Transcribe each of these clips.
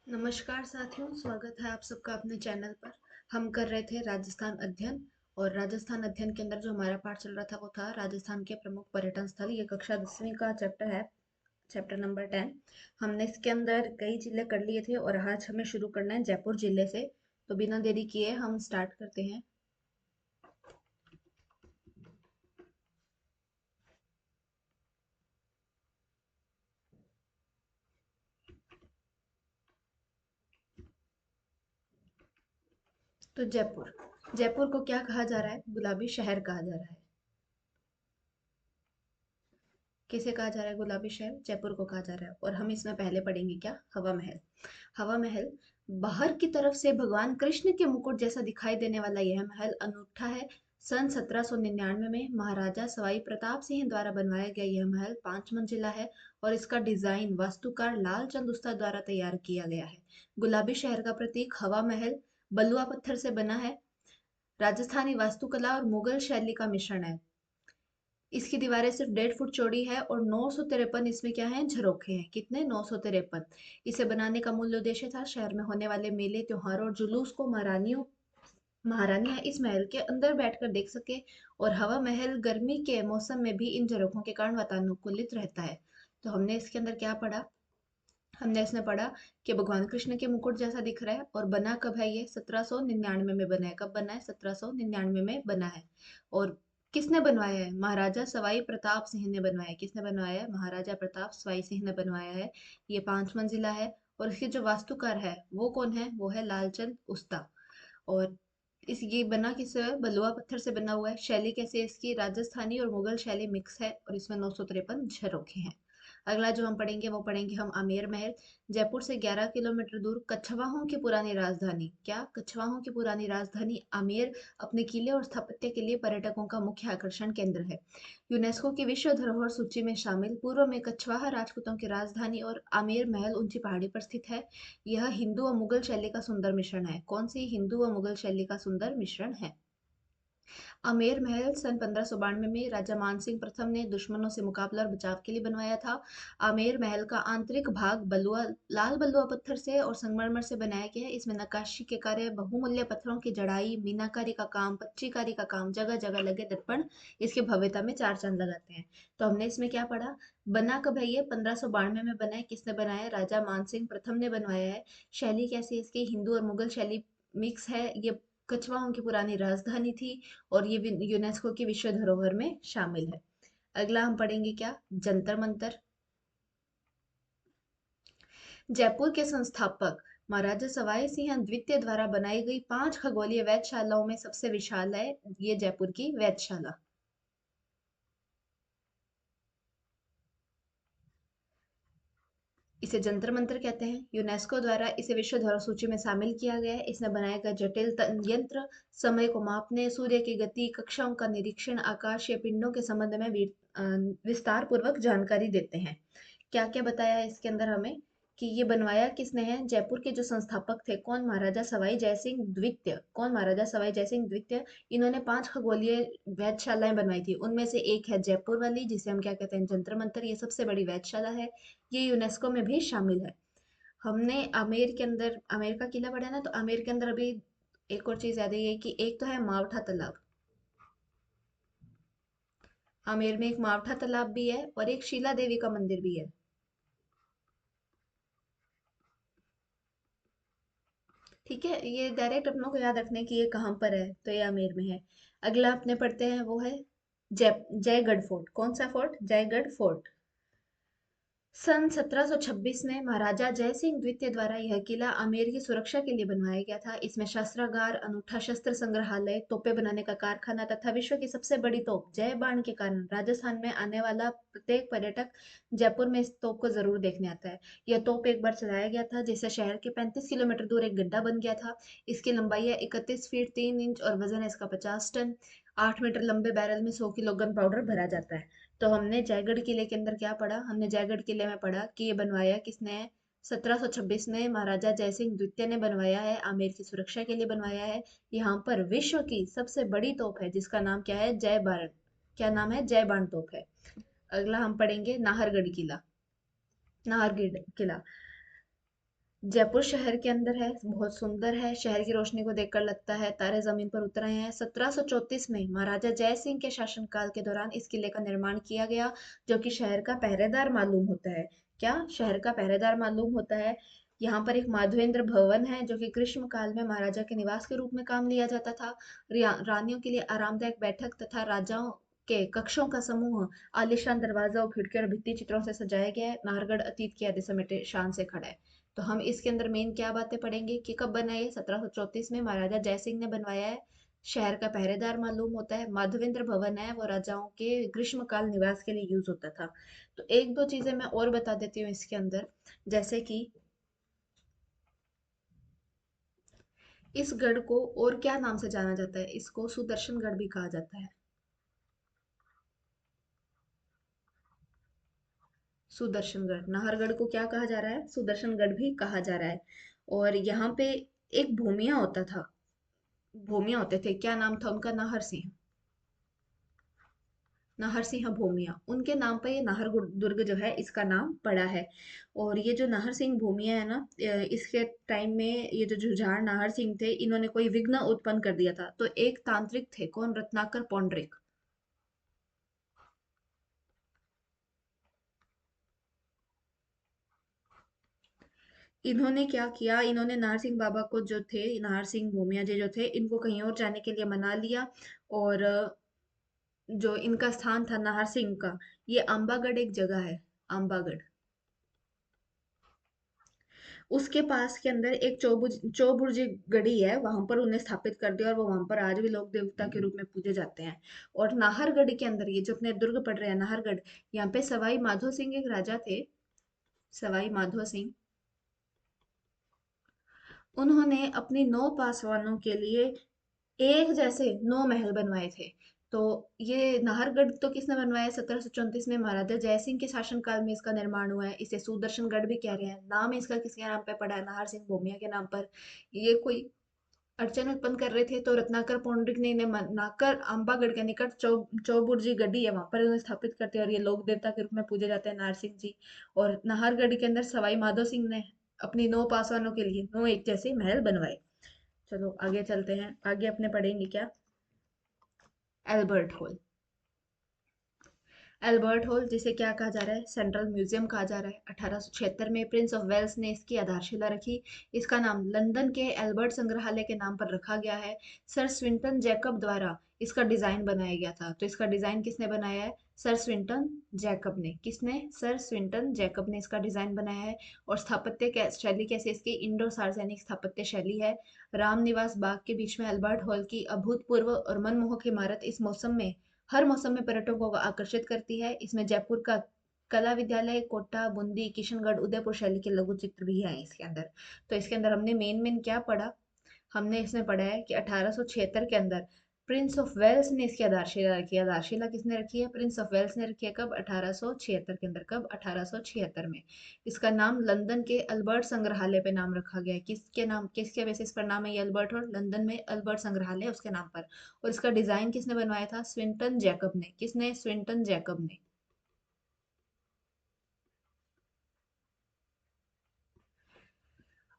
नमस्कार साथियों, स्वागत है आप सबका अपने चैनल पर। हम कर रहे थे राजस्थान अध्ययन। और राजस्थान अध्ययन के अंदर जो हमारा पाठ चल रहा था वो था राजस्थान के प्रमुख पर्यटन स्थल। ये कक्षा 10वीं का चैप्टर है, चैप्टर नंबर 10। हमने इसके अंदर कई जिले कर लिए थे और आज हमें शुरू करना है जयपुर जिले से। तो बिना देरी किए हम स्टार्ट करते हैं। तो जयपुर, जयपुर को क्या कहा जा रहा है? गुलाबी शहर कहा जा रहा है। किसे कहा जा रहा है गुलाबी शहर? जयपुर को कहा जा रहा है। और हम इसमें पहले पढ़ेंगे क्या? हवा महल। हवा महल, बाहर की तरफ से भगवान कृष्ण के मुकुट जैसा दिखाई देने वाला यह महल अनूठा है। सन 1799 में महाराजा सवाई प्रताप सिंह द्वारा बनवाया गया यह महल 5 मंजिला है और इसका डिजाइन वास्तुकार लालचंद उस्ताद द्वारा तैयार किया गया है। गुलाबी शहर का प्रतीक हवा महल बलुआ पत्थर से बना है। राजस्थानी वास्तुकला और मुगल शैली का मिश्रण है। इसकी दीवारें सिर्फ 1.5 फुट चौड़ी है और 953 इसमें क्या है? झरोखे हैं। कितने? 953। इसे बनाने का मूल उद्देश्य था शहर में होने वाले मेले, त्योहार और जुलूस को महारानियां इस महल के अंदर बैठकर देख सके। और हवा महल गर्मी के मौसम में भी इन झरोखों के कारण वातानुकूलित रहता है। तो हमने इसके अंदर क्या पढ़ा? हमने इसमें पढ़ा कि भगवान कृष्ण के मुकुट जैसा दिख रहा है। और बना कब है ये? 1799 में बना है। कब बना है? 1799 में बना है। और किसने बनवाया है? महाराजा सवाई प्रताप सिंह ने बनवाया है। किसने बनवाया है? महाराजा प्रताप सवाई सिंह ने बनवाया है। ये 5 मंजिला है। और इसके जो वास्तुकार है वो कौन है? वो है लालचंद उस्ता। और ये बना किससे है? बलुआ पत्थर से बना हुआ है। शैली कैसी है इसकी? राजस्थानी और मुगल शैली मिक्स है और इसमें 953 झरोखे हैं। अगला जो हम पढ़ेंगे वो पढ़ेंगे हम आमेर महल। जयपुर से 11 किलोमीटर दूर कछवाहों की पुरानी राजधानी, क्या? कछवाहों की पुरानी राजधानी आमेर अपने किले और स्थापत्य के लिए पर्यटकों का मुख्य आकर्षण केंद्र है। यूनेस्को की विश्व धरोहर सूची में शामिल। पूर्व में कछवाहा राजपूतों की राजधानी और आमेर महल ऊंची पहाड़ी पर स्थित है। यह हिंदू व मुगल शैली का सुंदर मिश्रण है। कौन सी? हिंदू व मुगल शैली का सुंदर मिश्रण है। आमेर महल सन 1592 में राजा मानसिंह प्रथम ने दुश्मनों से मुकाबला और बचाव के लिए बनवाया था। आमेर महल का आंतरिक भाग लाल बलुआ पत्थर से और संगमरमर से बनाया गया है। इसमें नक्काशी के कार्य, बहुमूल्य पत्थरों की जड़ाई, मीनाकारी का काम, पच्चीकारी का काम, जगह जगह लगे दर्पण इसकी भव्यता में चार चांद लगाते हैं। तो हमने इसमें क्या पढ़ा? बना कब है ये? 1592 में बना है। किसने बनाया है? राजा मानसिंह प्रथम ने बनवाया है। शैली कैसी है इसकी? हिंदू और मुगल शैली मिक्स है। ये कछवाहों की पुरानी राजधानी थी और ये यूनेस्को की विश्व धरोहर में शामिल है। अगला हम पढ़ेंगे क्या? जंतर मंतर। जयपुर के संस्थापक महाराजा सवाई सिंह द्वितीय द्वारा बनाई गई 5 खगोलीय वेधशालाओं में सबसे विशाल है ये जयपुर की वेधशाला। इसे जंतर मंतर कहते हैं। यूनेस्को द्वारा इसे विश्व धरोहर सूची में शामिल किया गया है। इसमें बनाए गए जटिल यंत्र समय को मापने, सूर्य की गति, कक्षाओं का निरीक्षण, आकाशीय पिंडों के संबंध में विस्तार पूर्वक जानकारी देते हैं। क्या क्या बताया है इसके अंदर हमें? कि ये बनवाया किसने है? जयपुर के जो संस्थापक थे, कौन? महाराजा सवाई जयसिंह द्वितीय। कौन? महाराजा सवाई जयसिंह द्वितीय। इन्होंने 5 खगोलीय वेधशालाएं बनवाई थी। उनमें से एक है जयपुर वाली, जिसे हम क्या कहते हैं? जंतर मंतर। ये सबसे बड़ी वेधशाला है। ये यूनेस्को में भी शामिल है। हमने आमेर के अंदर आमेर का किला पढ़ा ना, तो आमेर के अंदर अभी एक और चीज याद है, ये कि एक तो है मावठा तालाब। आमेर में एक मावठा तालाब भी है और एक शीला देवी का मंदिर भी है। ठीक है, ये डायरेक्ट अपनों को याद रखने की ये कहाँ पर है, तो ये आमेर में है। अगला अपने पढ़ते हैं वो है जयगढ़ फोर्ट। कौन सा फोर्ट? जयगढ़ फोर्ट। सन 1726 में महाराजा जय सिंह द्वितीय द्वारा यह किला आमेर की सुरक्षा के लिए बनवाया गया था। इसमें शस्त्रागार, अनूठा शस्त्र संग्रहालय, तोपे बनाने का कारखाना तथा विश्व की सबसे बड़ी तोप जय बाण के कारण राजस्थान में आने वाला प्रत्येक पर्यटक जयपुर में इस तोप को जरूर देखने आता है। यह तोप एक बार चलाया गया था जिससे शहर के 35 किलोमीटर दूर एक गड्ढा बन गया था। इसकी लंबाई है 31 फीट 3 इंच और वजन है इसका 50 टन। 8 मीटर लंबे बैरल में 100 किलो गन पाउडर भरा जाता है। तो हमने जयगढ़ किले के अंदर क्या पढ़ा? हमने जयगढ़ किले में पढ़ा कि ये बनवाया किसने है? 1726 में महाराजा जयसिंह द्वितीय ने बनवाया है। आमेर की सुरक्षा के लिए बनवाया है। यहाँ पर विश्व की सबसे बड़ी तोप है जिसका नाम क्या है? जय बाण। क्या नाम है? जय बाण तोप है। अगला हम पढ़ेंगे नाहरगढ़ किला। नाहरगढ़ किला जयपुर शहर के अंदर है, बहुत सुंदर है। शहर की रोशनी को देखकर लगता है तारे जमीन पर उतर आए हैं। 1734 में महाराजा जय सिंह के शासनकाल के दौरान इस किले का निर्माण किया गया, जो कि शहर का पहरेदार मालूम होता है। क्या शहर का पहरेदार मालूम होता है? यहाँ पर एक माधवेंद्र भवन है, जो कि ग्रीष्म काल में महाराजा के निवास के रूप में काम लिया जाता था। रानियों के लिए आरामदायक बैठक तथा राजाओं के कक्षों का समूह आलीशान दरवाजा और खिड़की और भित्ति चित्रों से सजाया गया है। नाहरगढ़ अतीत की यादें समेटे शान से खड़ा है। तो हम इसके अंदर मेन क्या बातें पढ़ेंगे कि कब बना ये? 1734 में महाराजा जय सिंह ने बनवाया है। शहर का पहरेदार मालूम होता है। माधवेंद्र भवन है, वो राजाओं के ग्रीष्मकाल निवास के लिए यूज होता था। तो एक दो चीजें मैं और बता देती हूँ इसके अंदर, जैसे कि इस गढ़ को और क्या नाम से जाना जाता है? इसको सुदर्शन गढ़ भी कहा जाता है। सुदर्शनगढ़, नाहरगढ़ को क्या कहा जा रहा है? सुदर्शनगढ़ भी कहा जा रहा है। और यहाँ पे एक भूमिया होता था, भूमिया होते थे, क्या नाम था उनका? नाहर सिंह। नाहर सिंह भूमिया, उनके नाम पर ये नाहर दुर्ग जो है इसका नाम पड़ा है। और ये जो नाहर सिंह भूमिया है ना, इसके टाइम में ये जो जुझार नाहर सिंह थे, इन्होंने कोई विघ्न उत्पन्न कर दिया था। तो एक तांत्रिक थे, कौन? रत्नाकर पौंडरिक। इन्होंने क्या किया? इन्होंने नाहर सिंह बाबा को जो थे, नाहर सिंह भूमिया जी जो थे, इनको कहीं और जाने के लिए मना लिया। और जो इनका स्थान था नाहर सिंह का, ये आंबागढ़ एक जगह है, आंबागढ़। उसके पास के अंदर एक चौबुर्जी गढ़ी है, वहां पर उन्हें स्थापित कर दिया और वो वहां पर आज भी लोक देवता के रूप में पूजे जाते हैं। और नाहरगढ़ के अंदर ये जो अपने दुर्ग पड़ रहे हैं नाहरगढ़, यहाँ पे सवाई माधो सिंह एक राजा थे, सवाई माधो सिंह। उन्होंने अपनी 9 पासवानों के लिए एक जैसे 9 महल बनवाए थे। तो ये नाहरगढ़ तो किसने बनवाया? 1734 में महाराजा जय सिंह के शासनकाल में इसका निर्माण हुआ है। इसे सुदर्शनगढ़ भी कह रहे हैं। नाम इसका किसके नाम पे पड़ा है? नाहर सिंह भूमिया के नाम पर। ये कोई अड़चन उत्पन्न कर रहे थे, तो रत्नाकर पौंडरिक ने इन्हें मनाकर अम्बागढ़ के निकट चौबुर्जी गढ़ी है, वहां पर उन्हें स्थापित करते हैं और ये लोक देवता के रूप में पूजे जाते हैं, नाहर सिंह जी। और नाहरगढ़ के अंदर सवाई माधो सिंह ने अपनी 9 पासवानों के लिए 9 एक जैसे महल बनवाए। चलो आगे चलते हैं। आगे अपने पढ़ेंगे क्या? Albert hall. एल्बर्ट हॉल, जिसे क्या कहा जा रहा है? सेंट्रल म्यूजियम कहा जा रहा है। 1876 में प्रिंस ऑफ वेल्स ने इसकी आधारशिला रखी। इसका नाम लंदन के एल्बर्ट संग्रहालय के नाम पर रखा गया है। सर स्विंटन जैकब द्वारा इसका डिजाइन बनाया गया था। तो इसका डिजाइन किसने बनाया है? सर स्विंटन जैकब ने। किसने? सर स्विंटन जैकब ने इसका डिजाइन बनाया है। और स्थापत्य शैली कैसे इसकी? इंडो सार्वजनिक स्थापत्य शैली है। रामनिवास बाग के बीच में एल्बर्ट हॉल की अभूतपूर्व और मनमोहक इमारत इस मौसम में, हर मौसम में पर्यटकों को आकर्षित करती है। इसमें जयपुर का कला विद्यालय, कोटा, बूंदी, किशनगढ़, उदयपुर शैली के लघु चित्र भी हैं इसके अंदर। तो इसके अंदर हमने मेन मेन क्या पढ़ा? हमने इसमें पढ़ा है कि 1876 के अंदर प्रिंस ऑफ वेल्स ने इसकी आधारशिला रखी है। आधारशिला किसने रखी है? प्रिंस ऑफ वेल्स ने रखी है। कब? 1876 के अंदर। कब? 1876 में। इसका नाम लंदन के अल्बर्ट संग्रहालय पे नाम रखा गया है। किसके नाम, किसके बेसिस पर नाम है ये अल्बर्ट हॉल? लंदन में अल्बर्ट संग्रहालय है उसके नाम पर। और इसका डिजाइन किसने बनवाया था? स्विंटन जैकब ने। किसने? स्विंटन जैकब ने।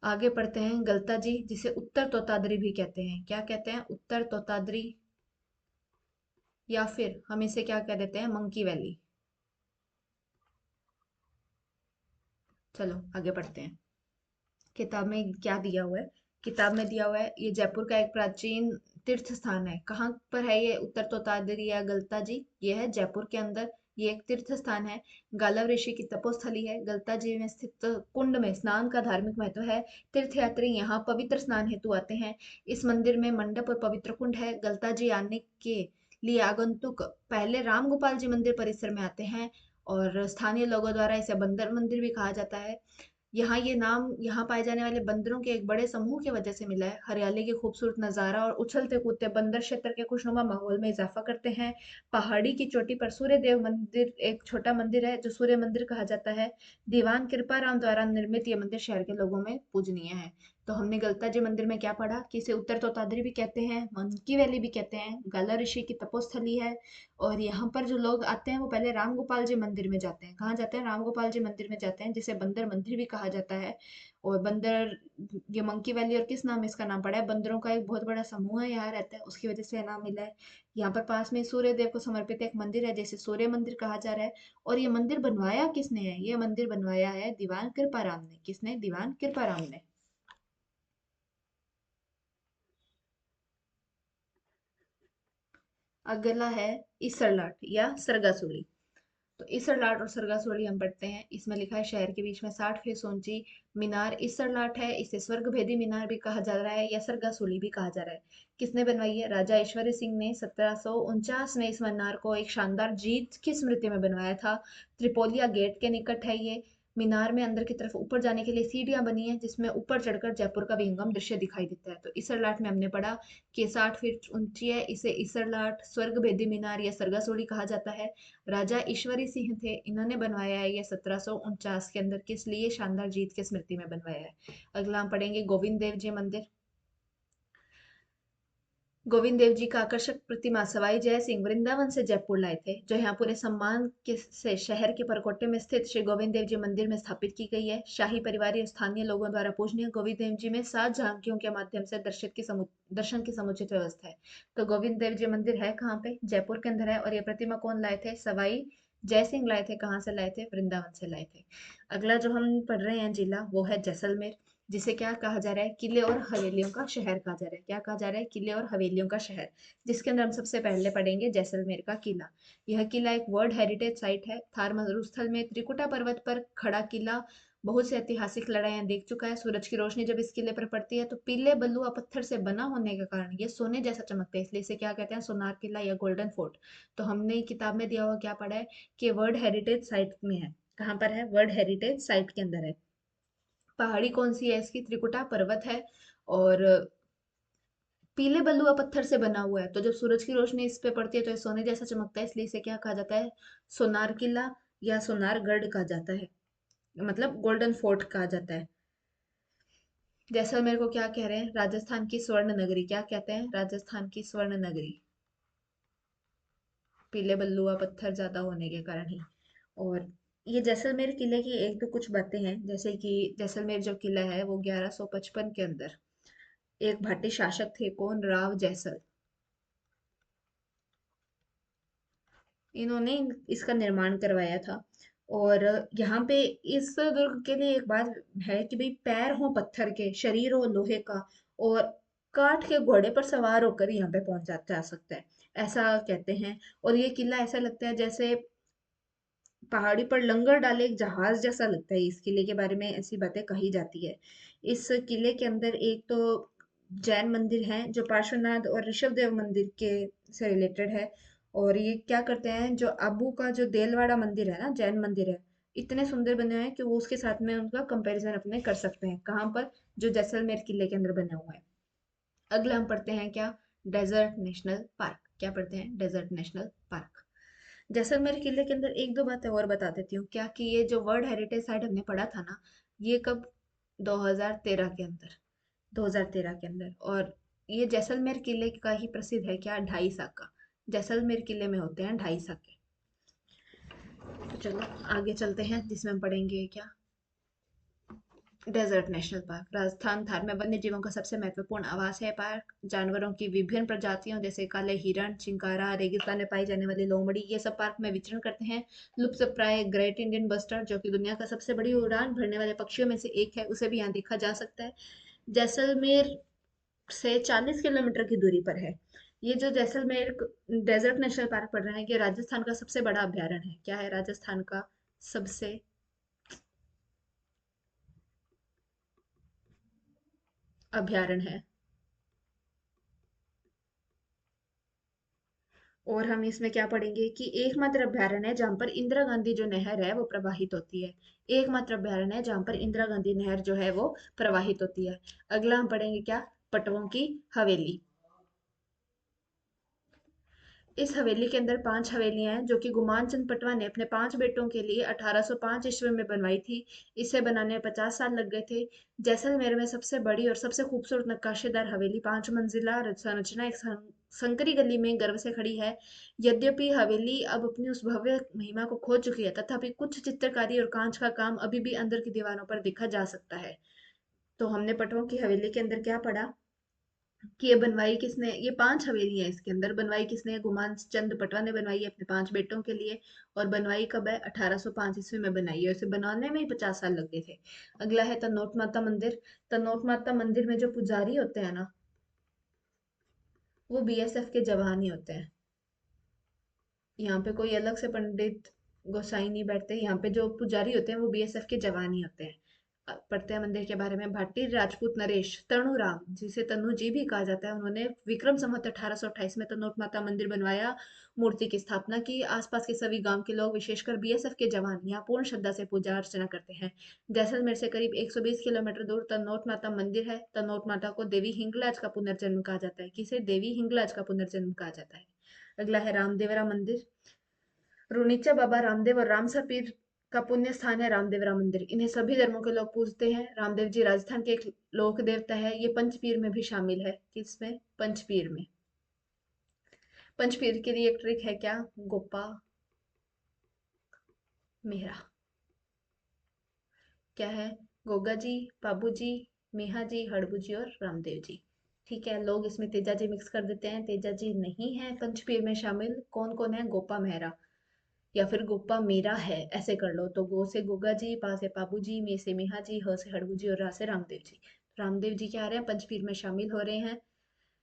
आगे पढ़ते हैं। गलता जी, जिसे उत्तर तोतादरी भी कहते हैं, क्या कहते हैं? उत्तर तोतादरी, या फिर हम इसे क्या कह देते हैं? Monkey valley. चलो आगे पढ़ते हैं। किताब में क्या दिया हुआ है? किताब में दिया हुआ है ये जयपुर का एक प्राचीन तीर्थ स्थान है। कहाँ पर है ये उत्तर तोतादरी या गलता जी? ये है जयपुर के अंदर। ये एक तीर्थ स्थान है। गालव ऋषि की तपोस्थली है। गलता जी में स्थित कुंड में स्नान का धार्मिक महत्व है। तीर्थयात्री यहाँ पवित्र स्नान हेतु आते हैं। इस मंदिर में मंडप और पवित्र कुंड है। गलता जी आने के लिए आगंतुक पहले राम गोपाल जी मंदिर परिसर में आते हैं। और स्थानीय लोगों द्वारा इसे बंदर मंदिर भी कहा जाता है। यहाँ ये नाम यहाँ पाए जाने वाले बंदरों के एक बड़े समूह की वजह से मिला है। हरियाली की खूबसूरत नजारा और उछलते कूदते बंदर क्षेत्र के खुशनुमा माहौल में इजाफा करते हैं। पहाड़ी की चोटी पर सूर्य देव मंदिर, एक छोटा मंदिर है जो सूर्य मंदिर कहा जाता है। दीवान कृपाराम द्वारा निर्मित ये मंदिर शहर के लोगों में पूजनीय है। तो हमने गलता जी मंदिर में क्या पढ़ा? कि इसे उत्तर तोतादरी भी कहते हैं, मंकी वैली भी कहते हैं, गाला ऋषि की तपोस्थली है। और यहाँ पर जो लोग आते हैं वो पहले राम गोपाल जी मंदिर में जाते हैं। कहाँ जाते हैं? राम गोपाल जी मंदिर में जाते हैं, जिसे बंदर मंदिर भी कहा कहा जाता है। और बंदर, ये मंकी वैली और किस नाम इसका नाम पड़ा है, बंदरों का एक बहुत बड़ा समूह है यहाँ रहता है, उसकी वजह से ये नाम मिला है। यहाँ पर पास में सूर्य देव को समर्पित एक मंदिर है, जैसे सूर्य मंदिर कहा जा रहा है। और ये मंदिर बनवाया किसने है, ये मंदिर बनवाया है दीवान कृपाराम ने। किसने, दीवान कृपाराम ने। अगला है इसरलाट या सरगासुली। तो इसरलाट और सरगासुली हम पढ़ते हैं। इसमें लिखा है शहर के बीच में 60 फीट ऊंची मीनार इसरलाट है। इसे स्वर्गभेदी मीनार भी कहा जा रहा है या सरगासुली भी कहा जा रहा है। किसने बनवाई है, राजा ऐश्वर्य सिंह ने 1749 में इस मीनार को एक शानदार जीत की स्मृति में बनवाया था। त्रिपोलिया गेट के निकट है ये मीनार। में अंदर की तरफ ऊपर जाने के लिए सीढ़ियां बनी है, जिसमें ऊपर चढ़कर जयपुर का विहंगम दृश्य दिखाई देता है। तो इसरलाट में हमने पढ़ा कि 60 फीट ऊंची है। इसे इसरलाट, स्वर्गभेदी मीनार या सरगासुली कहा जाता है। राजा ईश्वरी सिंह थे, इन्होंने बनवाया है ये 1749 के अंदर। किस लिए, शानदार जीत की स्मृति में बनवाया है। अगला हम पढ़ेंगे गोविंद देव जी मंदिर। गोविंद देव जी का आकर्षक प्रतिमा सवाई जय सिंह वृंदावन से जयपुर लाए थे, जो यहाँ पूरे सम्मान के से शहर के परकोटे में स्थित श्री गोविंद देव जी मंदिर में स्थापित की गई है। शाही परिवार या स्थानीय लोगों द्वारा पूजनीय गोविंद देव जी में 7 झांकियों के माध्यम से दर्शन की समुचित व्यवस्था है। तो गोविंद देव जी मंदिर है कहाँ पे, जयपुर के अंदर है। और ये प्रतिमा कौन लाए थे, सवाई जय सिंह लाए थे। कहाँ से लाए थे, वृंदावन से लाए थे। अगला जो हम पढ़ रहे हैं जिला, वो है जैसलमेर, जिसे क्या कहा जा रहा है, किले और हवेलियों का शहर कहा जा रहा है। क्या कहा जा रहा है, किले और हवेलियों का शहर। जिसके अंदर हम सबसे पहले पढ़ेंगे जैसलमेर का किला। यह किला एक वर्ल्ड हेरिटेज साइट है। थार मरुस्थल में त्रिकुटा पर्वत पर खड़ा किला बहुत सी ऐतिहासिक लड़ाइयां देख चुका है। सूरज की रोशनी जब इस किले पर पड़ती है तो पीले बलुआ पत्थर से बना होने के कारण ये सोने जैसा चमकता है, इसलिए इसे क्या कहते हैं, सोनार किला या गोल्डन फोर्ट। तो हमने किताब में दिया हुआ क्या पढ़ा है कि वर्ल्ड हेरिटेज साइट में है। कहाँ पर है, वर्ल्ड हेरिटेज साइट के अंदर है। पहाड़ी कौन सी है इसकी, त्रिकुटा पर्वत है। और पीले बलुआ पत्थर से बना हुआ है, तो जब सूरज की रोशनी इस पे पड़ती है तो ये सोने जैसा चमकता है, इसलिए इसे क्या कहा जाता है, सोनार किला या सोनार गढ़ कहा जाता है, मतलब गोल्डन फोर्ट कहा जाता है। जैसलमेर को क्या कह रहे हैं, राजस्थान की स्वर्ण नगरी। क्या कहते हैं, राजस्थान की स्वर्ण नगरी, पीले बलुआ पत्थर ज्यादा होने के कारण ही। और ये जैसलमेर किले की एक दो कुछ बातें हैं, जैसे कि जैसलमेर जो किला है वो 1155 के अंदर एक भाटी शासक थे, कौन, राव जैसल, इन्होंने इसका निर्माण करवाया था। और यहाँ पे इस दुर्ग के लिए एक बात है कि भाई पैर हो पत्थर के, शरीर हो लोहे का, और काठ के घोड़े पर सवार होकर यहाँ पे पहुंच जा सकता है, ऐसा कहते हैं। और ये किला ऐसा लगता है जैसे पहाड़ी पर लंगर डाले एक जहाज जैसा लगता है। इस किले के बारे में ऐसी बातें कही जाती है। इस किले के अंदर एक तो जैन मंदिर है जो पार्श्वनाथ और ऋषभ देव मंदिर के से रिलेटेड है। और ये क्या करते हैं, जो अबू का जो देलवाड़ा मंदिर है ना, जैन मंदिर है, इतने सुंदर बने हुए हैं कि वो उसके साथ में उनका कंपैरिजन अपने कर सकते हैं। कहाँ पर, जो जैसलमेर किले के अंदर बना हुआ है। अगला हम पढ़ते हैं क्या, डेजर्ट नेशनल पार्क। क्या पढ़ते हैं, डेजर्ट नेशनल पार्क। जैसलमेर किले के अंदर एक दो बातें और बता देती हूँ क्या, कि ये जो वर्ल्ड हेरिटेज साइट हमने पढ़ा था ना, ये कब, 2013 के अंदर, 2013 के अंदर। और ये जैसलमेर किले का ही प्रसिद्ध है क्या, ढाई साका। जैसलमेर किले में होते हैं ढाई साके। तो चलो आगे चलते हैं, जिसमें हम पढ़ेंगे क्या, desert national park. Rajasthan Thar में वन्य जीवों का सबसे महत्वपूर्ण आवास है पार्क। जानवरों की विभिन्न प्रजातियों जैसे काले हिरण, चिंकारा, रेगिस्तान में पाई जाने वाली लोमड़ी, ये सब पार्क में विचरण करते हैं। लुप्त प्राय ग्रेट इंडियन बस्टर्ड, जो कि दुनिया का सबसे बड़ी उड़ान भरने वाले पक्षियों में से एक है, उसे भी यहाँ देखा जा सकता है। जैसलमेर से 40 किलोमीटर की दूरी पर है। ये जो जैसलमेर डेजर्ट नेशनल पार्क पड़ रहा है, ये राजस्थान का सबसे बड़ा अभ्यारण्य है। क्या है, राजस्थान का सबसे अभ्यारण्य है। और हम इसमें क्या पढ़ेंगे कि एकमात्र अभ्यारण्य है जहाँ पर इंदिरा गांधी जो नहर है वो प्रवाहित होती है। एकमात्र अभ्यारण्य है जहाँ पर इंदिरा गांधी नहर जो है वो प्रवाहित होती है। अगला हम पढ़ेंगे क्या, पटवों की हवेली। इस हवेली के अंदर 5 हवेलियां हैं जो कि गुमान चंद पटवा ने अपने 5 बेटों के लिए 1805 ईस्वी में बनवाई थी। इसे बनाने में 50 साल लग गए थे। जैसलमेर में सबसे बड़ी और सबसे खूबसूरत नक्काशीदार हवेली 5 मंजिला संरचना एक संकरी गली में गर्व से खड़ी है। यद्यपि हवेली अब अपनी उस भव्य महिमा को खो चुकी है, तथापि कुछ चित्रकारी और कांच का काम अभी भी अंदर की दीवारों पर देखा जा सकता है। तो हमने पटवों की हवेली के अंदर क्या पढ़ा कि ये बनवाई किसने, ये 5 हवेली है, इसके अंदर बनवाई किसने, गुमान चंद पटवा ने बनवाई है अपने 5 बेटों के लिए। और बनवाई कब है? 1805 ईस्वी में बनाई है, उसे बनाने में ही 50 साल लग गए थे। अगला है तनोट माता मंदिर। तनोट माता मंदिर में जो पुजारी होते हैं ना, वो बीएसएफ के जवान ही होते हैं। यहाँ पे कोई अलग से पंडित गोसाई नहीं बैठते, यहाँ पे जो पुजारी होते हैं वो बीएसएफ के जवान ही होते हैं। पढ़ते हैं मंदिर के बारे में। भाटी राजपूत नरेश तनुराम, जिसे तनु जी भी कहा जाता है, उन्होंने विक्रम संवत 1828 में तनोट माता मंदिर बनवाया, मूर्ति की स्थापना की। आसपास के सभी गांव के लोग, विशेषकर बीएसएफ के जवान, यहाँ पूर्ण श्रद्धा से पूजा अर्चना करते हैं। जैसलमेर से करीब 120 किलोमीटर दूर तनोट माता मंदिर है। तनोट माता को देवी हिंगलाज का पुनर्जन्म कहा जाता है। किसे देवी हिंगलाज का पुनर्जन्म कहा जाता है? अगला है रामदेवरा मंदिर। रुनीचा बाबा रामदेव और रामसा पीर का पुण्य स्थान है रामदेवरा मंदिर। इन्हें सभी धर्मों के लोग पूजते हैं। रामदेव जी राजस्थान के एक लोक देवता है। ये पंचपीर में भी शामिल है। किसमें? पंचपीर में। पंचपीर के लिए एक ट्रिक है क्या? गोपा मेहरा। क्या है? गोगा जी, बाबू जी, मेहा जी, हड़बू जी और रामदेव जी। ठीक है, लोग इसमें तेजा जी मिक्स कर देते हैं। तेजा जी नहीं है पंचपीर में शामिल। कौन कौन है? गोपा मेहरा या फिर गोप्पा मेरा है, ऐसे कर लो। तो गो से गोगा जी, पा से पाबू जी, मे से मेहा जी, ह से हड़बू जी और रा से रामदेव जी। रामदेव जी क्या आ रहे हैं? पंचपीर में शामिल हो रहे हैं।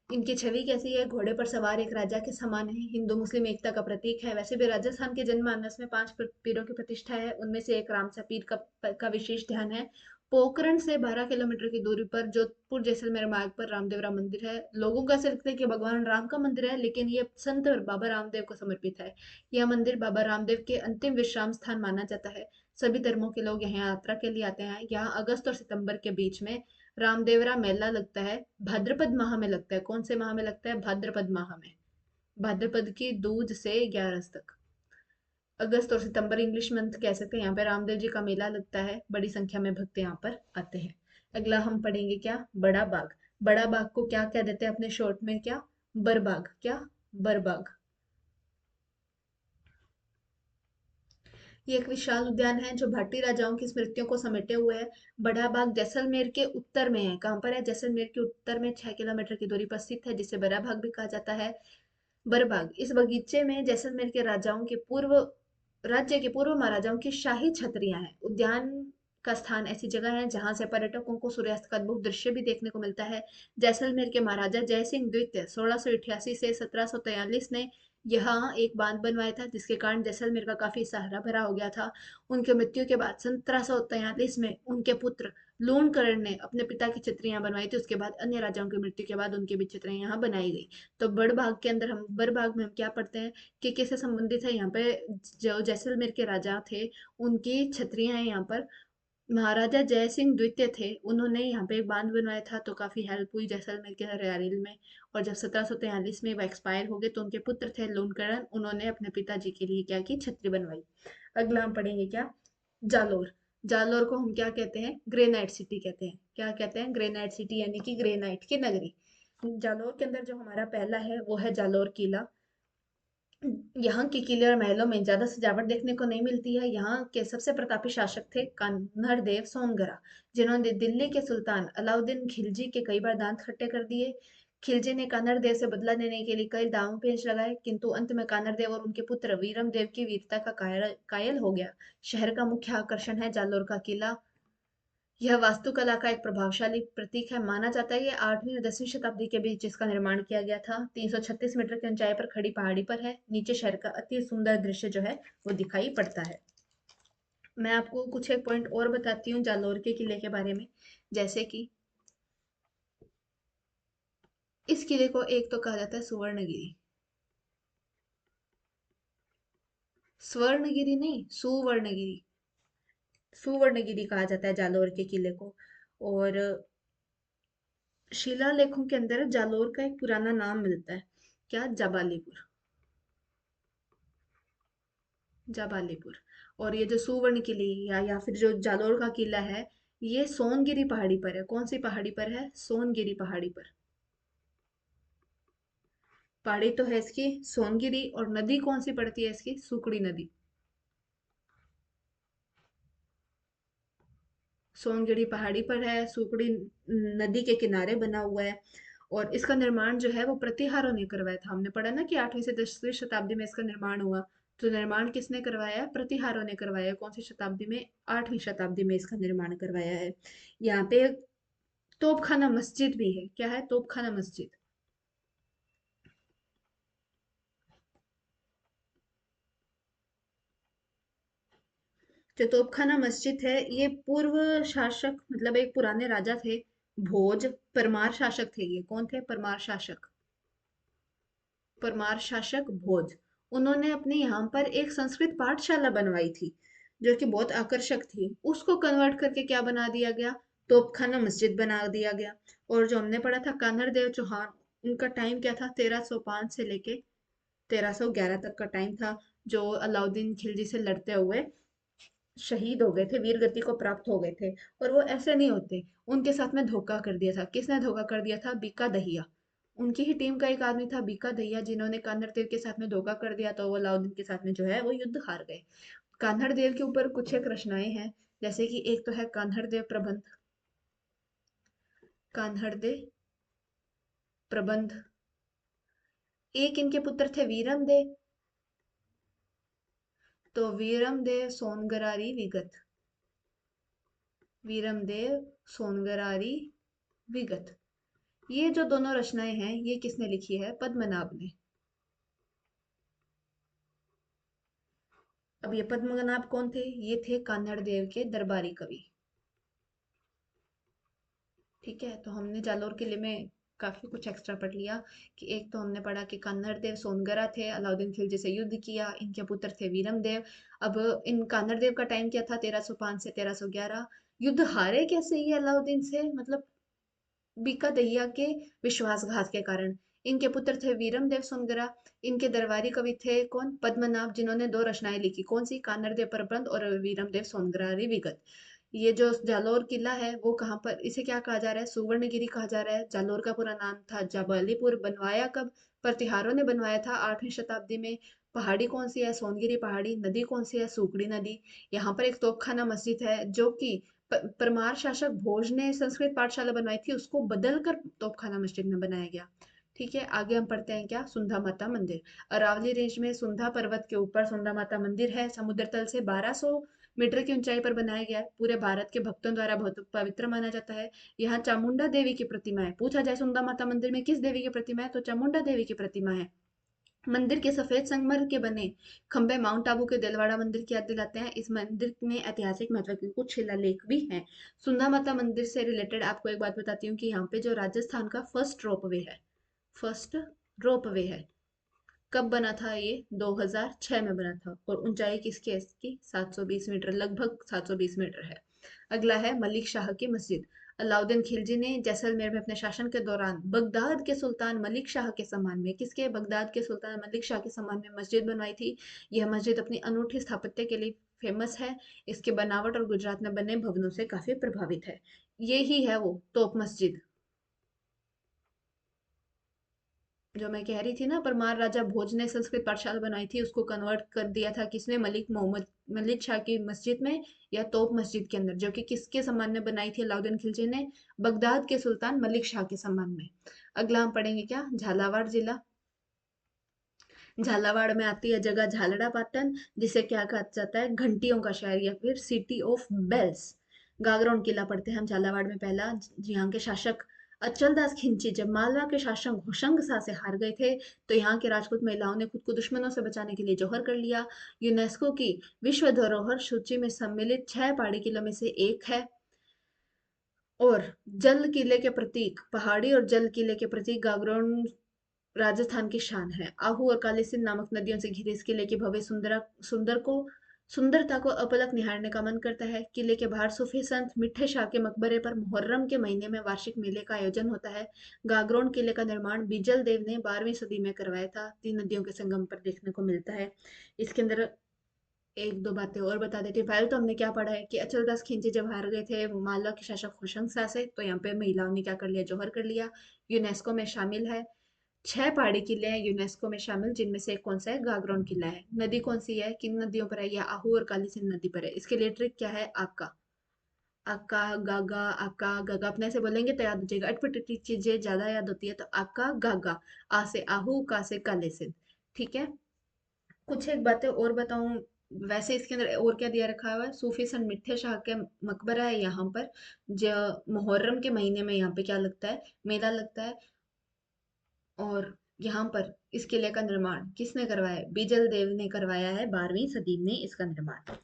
इनकी छवि कैसी है? घोड़े पर सवार एक राजा के समान है। हिंदू मुस्लिम एकता का प्रतीक है। वैसे भी राजस्थान के जनमानस में 5 पीरों की प्रतिष्ठा है, उनमें से एक रामसा पीर का विशेष ध्यान है। पोखरण से 12 किलोमीटर की दूरी पर जोधपुर जैसलमेर मार्ग पर रामदेवरा मंदिर है। लोगों का ऐसा लगता है कि भगवान राम का मंदिर है, लेकिन ये संत बाबा रामदेव को समर्पित है। यह मंदिर बाबा रामदेव के अंतिम विश्राम स्थान माना जाता है। सभी धर्मों के लोग यहाँ यात्रा के लिए आते हैं। यहाँ अगस्त और सितंबर के बीच में रामदेवरा मेला लगता है। भाद्रपद माह में लगता है। कौन से माह में लगता है? भाद्रपद माह में। भाद्रपद की दूज से ग्यारस तक। अगस्त और सितंबर इंग्लिश मंथ कह सकते हैं। यहाँ पे रामदेव जी का मेला लगता है। बड़ी संख्या में भक्त यहाँ पर आते हैं। अगला हम पढ़ेंगे क्या? बड़ा बाग। बड़ा बाग को क्या कह देते हैं अपने शॉर्ट में? क्या? बरबाग। क्या? बरबाग। ये एक विशाल उद्यान है जो भाटी राजाओं की स्मृतियों को समेटे हुए है। बड़ा बाग जैसलमेर के उत्तर में है। कहाँ पर है? जैसलमेर के उत्तर में 6 किलोमीटर की दूरी पर स्थित है, जिसे बड़ा बाग भी कहा जाता है। बरबाग, इस बगीचे में जैसलमेर के राजाओं के पूर्व राज्य के पूर्व महाराजाओं की शाही छतरियां हैं। उद्यान का स्थान ऐसी जगह है जहां से पर्यटकों को सूर्यास्त का अद्भुत दृश्य भी देखने को मिलता है। जैसलमेर के महाराजा जयसिंह द्वितीय 1688 से 1743 ने यहाँ एक बांध बनवाया था, जिसके कारण जैसलमेर का काफी हिस्सा हरा भरा हो गया था। उनके मृत्यु के बाद 1743 में उनके पुत्र लूणकरण ने अपने पिता की छतरियां बनवाई थी। उसके बाद अन्य राजाओं की मृत्यु के बाद उनकी भी छतरियां यहाँ बनाई गई। तो बड़ भाग के अंदर हम बड़ भाग में हम क्या पढ़ते हैं कि किससे संबंधित है? यहाँ पे जो जैसलमेर के राजा थे, उनकी छतरियां हैं यहाँ पर। महाराजा जय सिंह द्वितीय थे, उन्होंने यहाँ पे एक बांध बनवाया था, तो काफी हेल्प हुई जैसलमेर के रियारिल में। और जब 1743 में वो एक्सपायर हो गए, तो उनके पुत्र थे लूणकरण, उन्होंने अपने पिताजी के लिए क्या की? छतरी बनवाई। अगला हम पढ़ेंगे क्या? जालोर। जालोर को हम क्या कहते हैं? ग्रेनाइट सिटी कहते हैं। क्या कहते हैं? ग्रेनाइट सिटी, यानी कि ग्रेनाइट की नगरी। जालौर के अंदर जो हमारा पहला है वो है जालौर किला। यहाँ के किले और महलों में ज्यादा सजावट देखने को नहीं मिलती है। यहाँ के सबसे प्रतापी शासक थे कन्हरदेव सोनगरा, जिन्होंने दिल्ली के सुल्तान अलाउद्दीन खिलजी के कई बार दांत खट्टे कर दिए। खिलजी ने कान्हरदेव से बदला लेने के लिए कई दांव पेच लगाए, किंतु अंत में कान्हरदेव और उनके पुत्र वीरम देव की वीरता का कायल हो गया। शहर का मुख्य आकर्षण है जालोर का किला। यह वास्तुकला का एक प्रभावशाली प्रतीक है। माना जाता है ये 8वीं और 10वीं शताब्दी के बीच इसका निर्माण किया गया था। 336 मीटर की ऊंचाई पर खड़ी पहाड़ी पर है। नीचे शहर का अति सुंदर दृश्य जो है वो दिखाई पड़ता है। मैं आपको कुछ एक पॉइंट और बताती हूँ जालौर के किले के बारे में। जैसे कि इस किले को एक तो कहा जाता है सुवर्णगिरी। स्वर्णगिरी नहीं, सुवर्णगिरी। सुवर्णगिरी कहा जाता है जालौर के किले को। और शिलालेखों के अंदर जालौर का एक पुराना नाम मिलता है। क्या? जाबालीपुर। जाबालीपुर। और ये जो सुवर्ण किले या फिर जो जालोर का किला है, ये सोनगिरी पहाड़ी पर है। कौन सी पहाड़ी पर है? सोनगिरी पहाड़ी पर। पहाड़ी तो है इसकी सोनगिरी, और नदी कौन सी पड़ती है इसकी? सुकड़ी नदी। सोनगिरी पहाड़ी पर है, सुकड़ी नदी के किनारे बना हुआ है। और इसका निर्माण जो है वो प्रतिहारों ने करवाया था। हमने पढ़ा ना कि 8वीं से 10वीं शताब्दी में इसका निर्माण हुआ। तो निर्माण किसने करवाया है? प्रतिहारों ने करवाया है। कौन सी शताब्दी में? 8वीं शताब्दी में इसका निर्माण करवाया है। यहाँ पे एक तोपखाना मस्जिद भी है। क्या है? तोपखाना मस्जिद। जो तोपखाना मस्जिद है, ये पूर्व शासक मतलब एक पुराने राजा थे, भोज, परमार शासक थे। ये कौन थे? परमार शासक। परमार शासक भोज। उन्होंने अपने यहाँ पर एक संस्कृत पाठशाला बनवाई थी, जो कि बहुत आकर्षक थी। उसको कन्वर्ट करके क्या बना दिया गया? तोपखाना मस्जिद बना दिया गया। और जो हमने पढ़ा था कान्हड़ देव चौहान, उनका टाइम क्या था? 1305 से लेके 1311 तक का टाइम था। जो अलाउद्दीन खिलजी से लड़ते हुए शहीद हो गए थे, वीर गति को प्राप्त हो गए थे। और वो ऐसे नहीं होते, उनके साथ में धोखा कर दिया था। किसने धोखा कर दिया था? बीका दहिया। उनकी ही टीम का एक आदमी था बीका दहिया, जिन्होंने कान्हड़ देव के साथ में धोखा कर दिया, तो वो अलाउद्दीन के साथ में जो है वो युद्ध हार गए। कान्हड़ देव के ऊपर कुछ एक रचनाएं हैं, जैसे कि एक तो है कान्हड़ देव प्रबंध। कान्हड़ देव प्रबंध। एक इनके पुत्र थे वीरम देव, तो वीरम देव सोनगरारी विगत। वीरम देव सोनगरारी विगत। ये जो दोनों रचनाएं हैं, ये किसने लिखी है? पद्मनाभ ने। अब ये पद्मनाभ कौन थे? ये थे कान्हड़ देव के दरबारी कवि। ठीक है, तो हमने जालोर किले में काफी कुछ एक्स्ट्रा पढ़ लिया। कि एक तो हमने पढ़ा कि कान्हड़ देव सोनगरा थे, अलाउद्दीन खिलजी से युद्ध किया, इनके पुत्र थे वीरम देव। अब इन कान्हड़ देव का टाइम क्या था? 1305 से 1311। युद्ध हारे कैसे ये अलाउद्दीन से? मतलब बीका दहिया के विश्वासघात के कारण। इनके पुत्र थे वीरम देव सुनगरा। इनके दरबारी कवि थे कौन? पद्मनाभ, जिन्होंने दो रचनाएं लिखी। कौन सी? कान्हड़ देव प्रबंध और वीरम देव सोनगरारी विगत। ये जो जालोर किला है वो कहाँ पर, इसे क्या कहा जा रहा है? सुवर्णगिरी कहा जा रहा है। जालोर का पूरा नाम था जाबालीपुर। बनवाया कब? प्रतिहारों ने बनवाया था 8वीं शताब्दी में। पहाड़ी कौन सी है? सोनगिरी पहाड़ी। नदी कौन सी है? सुकड़ी नदी। यहाँ पर एक तोपखाना मस्जिद है, जो कि परमार शासक भोज ने संस्कृत पाठशाला बनवाई थी, उसको बदल कर तोपखाना मस्जिद में बनाया गया। ठीक है, आगे हम पढ़ते हैं क्या? सुंधा माता मंदिर। अरावली रेंज में सुंधा पर्वत के ऊपर सुंधा माता मंदिर है। समुद्र तल से 1200 मीटर की ऊंचाई पर बनाया गया है। पूरे भारत के भक्तों द्वारा बहुत पवित्र माना जाता है। यहाँ चामुंडा देवी की प्रतिमा है। पूछा जाए सुंधा माता मंदिर में किस देवी की प्रतिमा है, तो चामुंडा देवी की प्रतिमा है। मंदिर के सफेद संगमरमर के बने खंभे माउंट आबू के दिलवाड़ा मंदिर की याद दिलाते हैं। इस मंदिर में ऐतिहासिक महत्व के कुछ शिलालेख भी हैं। सुंधा माता मंदिर से रिलेटेड आपको एक बात बताती हूँ कि यहाँ पे जो राजस्थान का फर्स्ट रोपवे है, फर्स्ट रोपवे है, कब बना था? ये 2006 में बना था। और ऊंचाई किसकी है इसकी? 720 मीटर, लगभग 720 मीटर है। अगला है मलिक शाह की मस्जिद। अलाउद्दीन खिलजी ने जैसलमेर में अपने शासन के दौरान बगदाद के सुल्तान मलिक शाह के सम्मान में, किसके? बगदाद के सुल्तान मलिक शाह के सम्मान में मस्जिद बनवाई थी। यह मस्जिद अपनी अनूठी स्थापत्य के लिए फेमस है। इसके बनावट और गुजरात में बने भवनों से काफी प्रभावित है। ये ही है वो तोप मस्जिद, जो मैं कह रही थी ना। परमार राजा भोज ने संस्कृत पाठशाला बनाई थी, उसको कन्वर्ट कर दिया था किसने? मलिक शाह की मस्जिद में, या तोप मस्जिद के अंदर, जो कि किसके सम्मान में बनाई थी अलाउद्दीन खिलजी ने? बगदाद के सुल्तान मलिक शाह के सम्मान में। अगला हम पढ़ेंगे क्या? झालावाड़ जिला। झालावाड़ में आती है जगह झालड़ा पाटन, जिसे क्या कहा जाता है? घंटियों का शहर या फिर सिटी ऑफ बेल्स। गागरोन किला पढ़ते हैं हम झालावाड़ में पहला। यहाँ के शासक अचल दास खिंची जब मालवा के शासक होशंग शाह से हार गए थे, तो यहाँ के राजपूत महिलाओं ने खुद को दुश्मनों से बचाने के लिए जौहर कर लिया। यूनेस्को की विश्व धरोहर सूची में सम्मिलित 6 पहाड़ी किलों में से एक है। और जल किले के प्रतीक, पहाड़ी और जल किले के प्रतीक गागरोन राजस्थान की शान है। आहू और काली सिंध नामक नदियों से घिरे इस किले की भव्य सुंदरता को अपलक निहारने का मन करता है। किले के बाहर सूफी संत मिठे शाह के मकबरे पर मुहर्रम के महीने में वार्षिक मेले का आयोजन होता है। गागरोन किले का निर्माण बिजल देव ने 12वीं सदी में करवाया था। तीन नदियों के संगम पर देखने को मिलता है। इसके अंदर एक दो बातें और बता देती हूँ। पहले तो हमने क्या पढ़ा है कि अचलदास खिलजी जब हार गए थे मालवा के शासक होशंग शाह से, तो यहाँ पे महिलाओं ने क्या कर लिया, जौहर कर लिया। यूनेस्को में शामिल है। 6 पहाड़ी किले हैं यूनेस्को में शामिल, जिनमें से एक कौन सा है, गागरोन किला है। नदी कौन सी है, किन नदियों पर है, यह आहू और काली सिंध नदी पर है। इसके लिए ट्रिक क्या है, आका। आका गागा, आका गागा अपने से बोलेंगे तो याद हो जाएगा। अटपटी चीजें ज्यादा याद होती है, तो आका गागा। आ से आहू, का से काले सिंध। ठीक है। कुछ एक बातें और बताऊं। वैसे इसके अंदर और क्या दिया रखा हुआ है, सूफी सन मिठे शाह के मकबरा है यहाँ पर। जो मुहर्रम के महीने में यहाँ पे क्या लगता है, मेला लगता है। और यहाँ पर इस किले का निर्माण किसने करवाया है, बिजल देव ने करवाया है, 12वीं सदी में इसका निर्माण।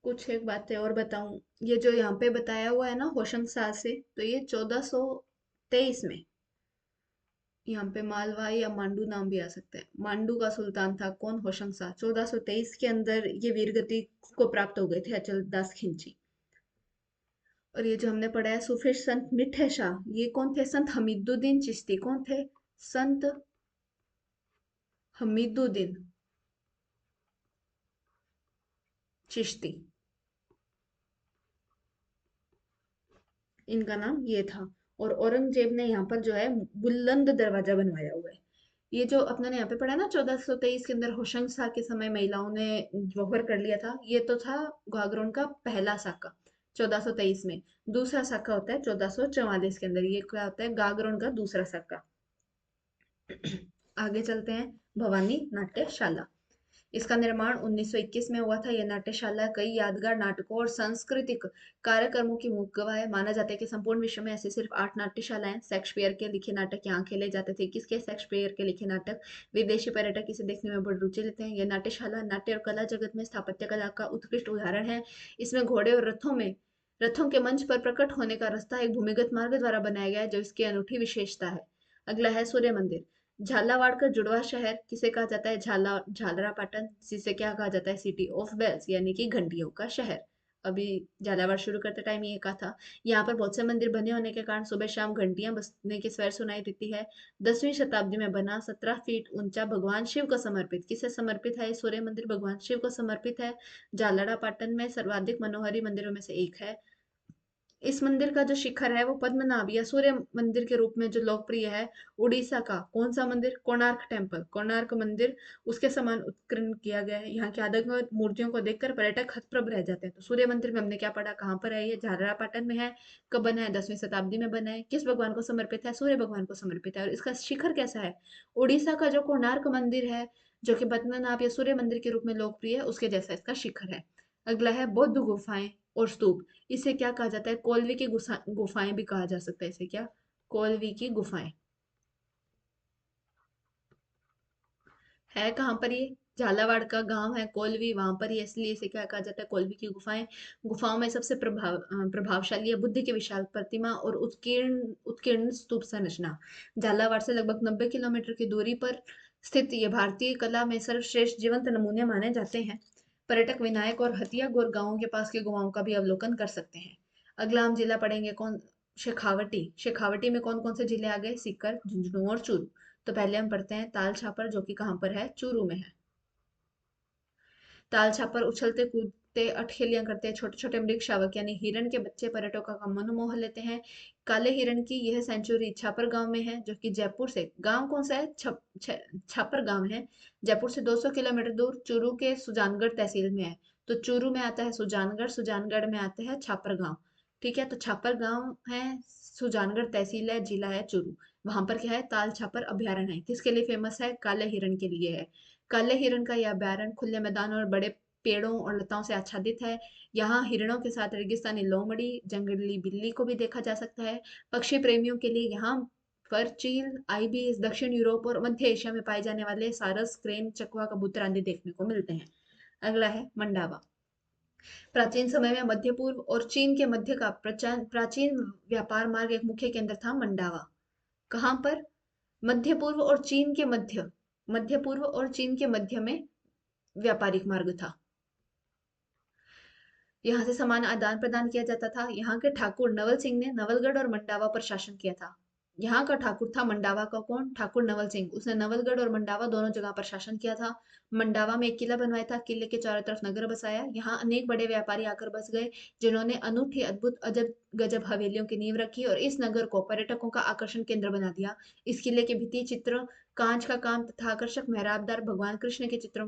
कुछ एक बातें और बताऊं। ये जो यहाँ पे बताया हुआ है ना होशंग शाह से, तो ये 1423 में, यहाँ पे मालवा या मांडू नाम भी आ सकता है। मांडू का सुल्तान था कौन, होशंग शाह। 1423 के अंदर ये वीरगति को प्राप्त हो गए थे अचल दास खिलजी। और ये जो हमने पढ़ा है सूफी संत मिठे शाह, ये कौन थे, संत हमीदुद्दीन चिश्ती। कौन थे, संत हमीदुद्दीन चिश्ती, इनका नाम ये था। और औरंगजेब ने यहाँ पर जो है बुलंद दरवाजा बनवाया हुआ है। ये जो अपने ने यहाँ पे पढ़ा ना 1423 के अंदर होशंग शाह के समय महिलाओं ने जौहर कर लिया था, ये तो था गागरोन का पहला साका 1423 में। दूसरा साका होता है 1444 के अंदर, ये क्या होता है, गागरोन का दूसरा साका। आगे चलते हैं। भवानी नाट्यशाला, इसका निर्माण 1921 में हुआ था। यह नाट्यशाला कई यादगार नाटकों और सांस्कृतिक कार्यक्रमों की मुख्य गवाह है। माना जाता है कि संपूर्ण विश्व में ऐसे सिर्फ 8 नाट्यशालाएं। शेक्सपियर के लिखे नाटक यहाँ खेले जाते थे। किसके, शेक्सपियर के लिखे नाटक। विदेशी पर्यटक इसे देखने में बड़ी रुचि लेते हैं। यह नाट्यशाला नाट्य और कला जगत में स्थापत्य कला का उत्कृष्ट उदाहरण है। इसमें घोड़े और रथों के मंच पर प्रकट होने का रास्ता एक भूमिगत मार्ग द्वारा बनाया गया है, जो इसकी अनूठी विशेषता है। अगला है सूर्य मंदिर। झालावाड़ का जुड़वा शहर किसे कहा जाता है, झालरापाटन, जिसे क्या कहा जाता है, सिटी ऑफ बेल्स, यानी कि घंटियों का शहर। अभी झालावाड़ शुरू करते टाइम ये कहा था। यहाँ पर बहुत से मंदिर बने होने के कारण सुबह शाम घंटियां बजने की स्वर सुनाई देती है। 10वीं शताब्दी में बना 17 फीट ऊंचा, भगवान शिव को समर्पित, किसे समर्पित है ये सूर्य मंदिर, भगवान शिव को समर्पित है। झालरापाटन में सर्वाधिक मनोहरी मंदिरों में से एक है। इस मंदिर का जो शिखर है वो पद्मनाभ या सूर्य मंदिर के रूप में जो लोकप्रिय है। उड़ीसा का कौन सा मंदिर, कोणार्क टेम्पल, कोणार्क मंदिर उसके समान उत्कीर्ण किया गया है। यहाँ की आदमकद मूर्तियों को देखकर पर्यटक हतप्रभ रह जाते हैं। तो सूर्य मंदिर में हमने क्या पढ़ा, कहाँ पर है ये, झालरापाटन में है। कब बना है, 10वीं शताब्दी में बना है। किस भगवान को समर्पित है, सूर्य भगवान को समर्पित है। और इसका शिखर कैसा है, उड़ीसा का जो कोणार्क मंदिर है, जो कि पद्मनाभ या सूर्य मंदिर के रूप में लोकप्रिय है, उसके जैसा इसका शिखर है। अगला है बौद्ध गुफाएं और स्तूप। इसे क्या कहा जाता है, कोलवी की गुफाएं भी कहा जा सकता है इसे, क्या, कोलवी की गुफाएं। है कहाँ पर ये, झालावाड़ का गांव है कोलवी, वहां पर ही है, इसलिए इसे क्या कहा जाता है, कोलवी की गुफाएं। गुफाओं में सबसे प्रभावशाली है बुद्ध की विशाल प्रतिमा और उत्कीर्ण उत्कीर्ण स्तूप संरचना। झालावाड़ से लगभग 90 किलोमीटर की दूरी पर स्थित ये भारतीय कला में सर्वश्रेष्ठ जीवंत नमूने माने जाते हैं। पर्यटक विनायक और हथिया गोर गांवों के पास के गुफाओं का भी अवलोकन कर सकते हैं। अगला हम जिला पढ़ेंगे कौन, शेखावटी। शेखावटी में कौन कौन से जिले आ गए, सीकर, झुंझुनू और चूरू। तो पहले हम पढ़ते हैं ताल छापर, जो कि कहाँ पर है, चूरू में है। ताल छापर उछलते कूदते अठखेलियां करते हैं छोटे छोटे मृग शावक यानी हिरण के बच्चे पर्यटकों का मन मोह लेते हैं। काले हिरण की यह सेंचुरी छापर गांव में है, जो कि जयपुर से, गांव कौन सा है, छापर गांव है। जयपुर से 200 किलोमीटर दूर चूरू के सुजानगढ़ तहसील में है। तो चूरू में आता है सुजानगढ़, सुजानगढ़ में आता है छापर गांव। ठीक है, तो छापर गांव है, सुजानगढ़ तहसील है, जिला है चूरू। वहां पर क्या है, ताल छापर अभ्यारण्य है। किसके लिए फेमस है, काले हिरण के लिए है। काले हिरण का यह अभ्यारण्य खुले मैदान और बड़े पेड़ों और लताओं से आच्छादित है। यहाँ हिरणों के साथ रेगिस्तानी लोमड़ी, जंगली बिल्ली को भी देखा जा सकता है। पक्षी प्रेमियों के लिए यहाँ पर चील, आइबिस, दक्षिण यूरोप और मध्य एशिया में पाए जाने वाले सारस, क्रेन, चकवा, कबूतर आदि देखने को मिलते हैं। अगला है मंडावा। प्राचीन समय में मध्य पूर्व और चीन के मध्य का प्राचीन व्यापार मार्ग एक मुख्य केंद्र था मंडावा। कहाँ पर, मध्य पूर्व और चीन के मध्य, मध्य पूर्व और चीन के मध्य में व्यापारिक मार्ग था। यहाँ से सामान आदान प्रदान किया जाता था। यहाँ के ठाकुर नवल सिंह ने नवलगढ़ और मंडावा पर शासन किया था। यहाँ का ठाकुर था मंडावा का कौन? ठाकुर नवल सिंह। उसने नवलगढ़ और मंडावा दोनों जगह पर शासन किया था। मंडावा में एक किला बनवाया था, किले के चारों तरफ नगर बसाया। यहाँ अनेक बड़े व्यापारी आकर बस गए, जिन्होंने अनूठी अद्भुत अजब गजब हवेलियों की नींव रखी और इस नगर को पर्यटकों का आकर्षण केंद्र बना दिया। इस किले के भित्ति चित्र, कांच का काम तथा आकर्षक मेहराबदार भगवान कृष्ण के चित्रों